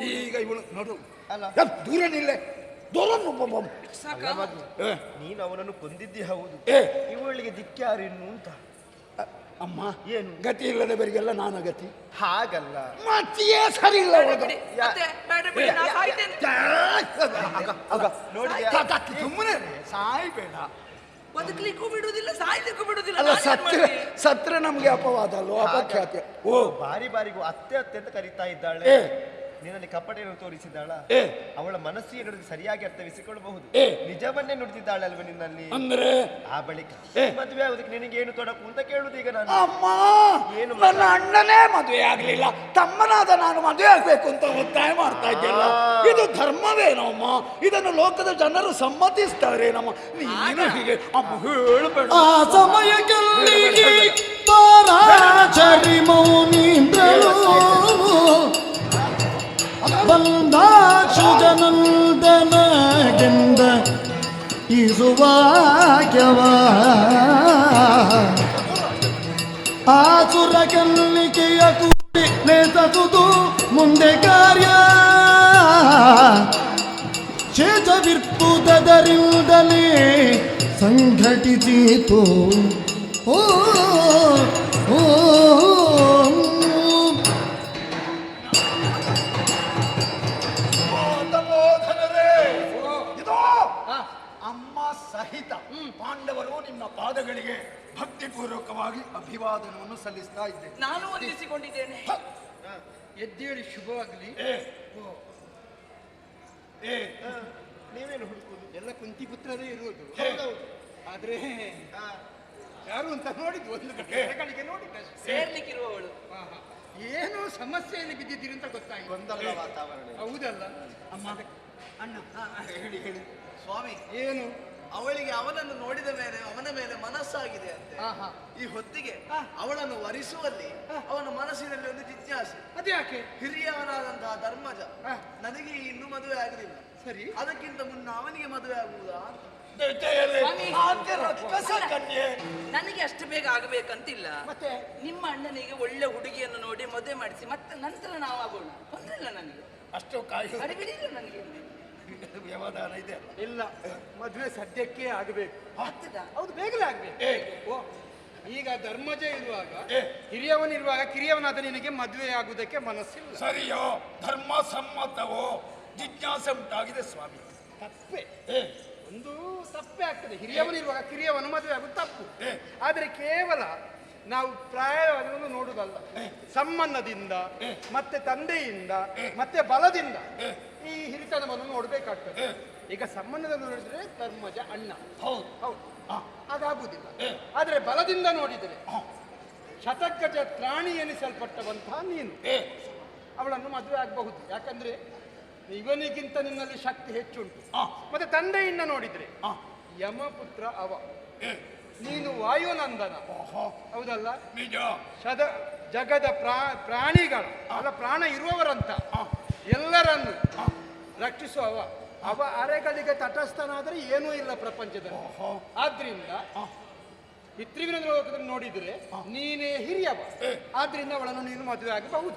ಈಗ ಇವಳು ನೋಡು, ದೂರ ನಿಲ್ಲೆ, ದೂರ. ನೀನು ಅವನನ್ನು ಕೊಂದಿದ್ದಿ ಹೌದು. ಇವಳಿಗೆ ದಿಕ್ಕ್ಯಾರಿನ್ನು ಅಂತ. ಅಮ್ಮ, ಏನು ಗತಿ ಇಲ್ಲದವರಿಗೆಲ್ಲ ನಾನು ಗತಿ? ಹಾಗಲ್ಲ, ಮತ್ತಿಯೇ ಸರಿ ಇಲ್ಲ. ಸುಮ್ಮನೆ ಸಾಯ್ಬೇಡ. ಬದುಕಲಿಕ್ಕೂ ಬಿಡುವುದಿಲ್ಲ, ಸಾಯ್ಲಿಕ್ಕೂ ಬಿಡುವುದಿಲ್ಲ. ಅಲ್ಲ, ಸತ್ರೆ ನಮ್ಗೆ ಅಪವಾದ ಅಲ್ವ, ಅಪಖ್ಯಾತಿ. ಬಾರಿಗೂ ಅತ್ತೆ ಅಂತ ಕರೀತಾ ಇದ್ದಾಳೆ. ನಿನ್ನಲ್ಲಿ ಕಪಟೆಯನ್ನು ತೋರಿಸಿದ್ದಾಳ. ಅವಳ ಮನಸ್ಸಿಗೆ ಸರಿಯಾಗಿ ಅರ್ಥವಿಸಿಕೊಳ್ಳಬಹುದು. ನಿಜವನ್ನೇ ನುಡಿದಿದ್ದಾಳೆ ಅಲ್ವ ನಿನ್ನಲ್ಲಿ. ಅಂದ್ರೆ ಆ ಬಳಿಕ ಮದುವೆ ಆಗೋದಕ್ಕೆ ನಿನಗೇನು ತೊಡಕು ಅಂತ ಕೇಳುದು ಈಗ ನಾನು. ಅಮ್ಮ, ನನ್ನ ಅಣ್ಣನೇ ಮದುವೆ ಆಗ್ಲಿಲ್ಲ, ತಮ್ಮನಾದ ನಾನು ಮದುವೆ ಆಗ್ಬೇಕು ಅಂತ ಒತ್ತಾಯ ಮಾಡ್ತಾ ಇದ್ದಲ್ಲ. ಇದು ಧರ್ಮವೇನಮ್ಮ? ಇದನ್ನು ಲೋಕದ ಜನರು ಸಮ್ಮತಿಸ್ತಾರೆ ನಮ್ಮ. ನೀನು ಹೀಗೆ ಅಮ್ಮ ಹೇಳಬೇಡ. ಆ ಸಮಯದಲ್ಲಿ ಪರಾಚರಿ ಮೌನೀಂದ್ರನು ಬಂದಾಶು ಜನಂದನಗೆಂದ ಇಸುವಾಕ್ಯವ ಆಸುರ ಕನ್ನಿಕೆಯ ಕೂಡಿ ನೇತುದು ಮುಂದೆ ಕಾರ್ಯ ಚೇತವಿರ್ಪುದರಿಂದಲೇ ಸಂಘಟಿಸಿತು. ಓ ಓ ಅಮ್ಮ ಸಹಿತ ಪಾಂಡವರು ನಿಮ್ಮ ಪಾದಗಳಿಗೆ ಭಕ್ತಿಪೂರ್ವಕವಾಗಿ ಅಭಿವಾದನವನ್ನು ಸಲ್ಲಿಸ್ತಾ ಇದ್ದೇನೆ. ನಾನು ವಂದಿಸಿಕೊಂಡಿದ್ದೇನೆ. ಎದ್ದೇಳಿ, ಶುಭವಾಗಲಿ. ನೀವೇನು ಹುಡುಕುದು? ಎಲ್ಲ ಕುಂತಿ ಪುತ್ರರೇ ಇರುವುದು. ಆದ್ರೆ ಯಾರು ಅಂತ ನೋಡಿದ್ದು, ಒಂದು ಗಳಿಗೆ ನೋಡಿದ್ದೆ. ಸೇರ್ಲಿಕ್ಕಿರುವವಳು ಏನು ಸಮಸ್ಯೆಯಲ್ಲಿ ಬಿದ್ದಿದ್ದೀರಿ ಅಂತ ಗೊತ್ತಾಯ್ತು. ಒಂದಲ್ಲ ವಾತಾವರಣ. ಹೌದಲ್ಲ ಅಮ್ಮ? ಅಣ್ಣ ಹೇಳಿ ಹೇಳಿ. ಸ್ವಾಮಿ, ಏನು? ಅವಳಿಗೆ ಅವನನ್ನು ನೋಡಿದ ಮೇಲೆ ಅವನ ಮೇಲೆ ಮನಸ್ಸಾಗಿದೆ ಅಂತೆ. ಈ ಹೊತ್ತಿಗೆ ಅವಳನ್ನು ವರಿಸುವಲ್ಲಿ ಅವನ ಮನಸ್ಸಿನಲ್ಲಿ ಒಂದು ಜಿಜ್ಞಾಸೆ. ಅದ್ಯಾಕೆ? ಹಿರಿಯವನಾದಂತಹ ಧರ್ಮಜ ನನಗೆ ಇನ್ನೂ ಮದುವೆ ಆಗಲಿಲ್ಲ, ಸರಿ, ಅದಕ್ಕಿಂತ ಮುನ್ನ ಅವನಿಗೆ ಮದುವೆ ಆಗುವುದಾ ಅಂತ. ಆಕೆ ರಕ್ಕಸ ಕನ್ಯೆ. ನನಗೆ ಅಷ್ಟು ಬೇಗ ಆಗಬೇಕಂತಿಲ್ಲ. ಮತ್ತೆ ನಿಮ್ಮ ಅಣ್ಣನಿಗೆ ಒಳ್ಳೆ ಹುಡುಗಿಯನ್ನು ನೋಡಿ ಮದುವೆ ಮಾಡಿಸಿ ಮತ್ತೆ ನಂತರ ನಾವು ಆಗೋಣ, ತೊಂದ್ರೆ ಇಲ್ಲ ನನಗೆ. ಅಷ್ಟು ಕಾಯು ಅಡಿಬಿಡಿಲ್ಲ ನನಗೆ. ವ್ಯವಧಾನ ಇದೆ ಇಲ್ಲ, ಮದುವೆ ಸದ್ಯಕ್ಕೆ ಆಗಬೇಕು. ಆಗ್ತದಾ? ಹೌದು, ಬೇಗನೆ ಆಗ್ಬೇಕು. ಓ, ಈಗ ಧರ್ಮಜ ಇರುವಾಗ ಹಿರಿಯವನಿರುವಾಗ ಕಿರಿಯವನಾದ ನಿನಗೆ ಮದುವೆ ಆಗುವುದಕ್ಕೆ ಮನಸ್ಸಿಲ್ಲ. ಸರಿಯೋ, ಧರ್ಮ ಸಮ್ಮತವೋ, ಜಿಜ್ಞಾಸೆ ಉಂಟಾಗಿದೆ ಸ್ವಾಮಿ. ತಪ್ಪೆ, ಒಂದು ತಪ್ಪೇ ಆಗ್ತದೆ. ಹಿರಿಯವನಿರುವಾಗ ಕಿರಿಯವನು ಮದುವೆ ಆಗುದು ತಪ್ಪು. ಆದರೆ ಕೇವಲ ನಾವು ಪ್ರಾಯವನ್ನು ನೋಡುವುದಲ್ಲ, ಸಂಬಂಧದಿಂದ ಮತ್ತೆ ತಂದೆಯಿಂದ ಮತ್ತೆ ಬಲದಿಂದ ಈ ಹಿರಿತನವನ್ನು ನೋಡಬೇಕಾಗ್ತದೆ. ಈಗ ಸಂಬಂಧದಲ್ಲಿ ನೋಡಿದ್ರೆ ಧರ್ಮಜ ಅಣ್ಣ, ಹೌದು, ಅದಾಗುವುದಿಲ್ಲ. ಆದರೆ ಬಲದಿಂದ ನೋಡಿದರೆ ಶತಗಜ ಪ್ರಾಣಿ ಎನಿಸಲ್ಪಟ್ಟವಂತಹ ನೀನು ಅವಳನ್ನು ಮದುವೆ ಆಗಬಹುದು. ಯಾಕಂದ್ರೆ ಇವನಿಗಿಂತ ನಿನ್ನಲ್ಲಿ ಶಕ್ತಿ ಹೆಚ್ಚುಂಟು. ಮತ್ತೆ ತಂದೆಯಿಂದ ನೋಡಿದ್ರೆ ಯಮಪುತ್ರ ಅವ, ನೀನು ವಾಯುನಂದನ, ಹೌದಲ್ಲ? ನಿಜ. ಜಗದ ಪ್ರಾಣಿಗಳ ಅಲ್ಲ, ಪ್ರಾಣ ಇರುವವರಂತ ಎಲ್ಲರನ್ನು ರಕ್ಷಿಸುವವ. ಅವ ಅರೆಗಳಿಗೆ ತಟಸ್ಥನಾದರೆ ಏನೂ ಇಲ್ಲ ಪ್ರಪಂಚದಲ್ಲಿ. ಆದ್ರಿಂದ ಪಿತೃವಿನ ಲೋಕದಲ್ಲಿ ನೋಡಿದ್ರೆ ನೀನೇ ಹಿರಿಯವ, ಆದ್ರಿಂದ ಅವಳನ್ನು ನೀನು ಮದುವೆ ಆಗಬಹುದು.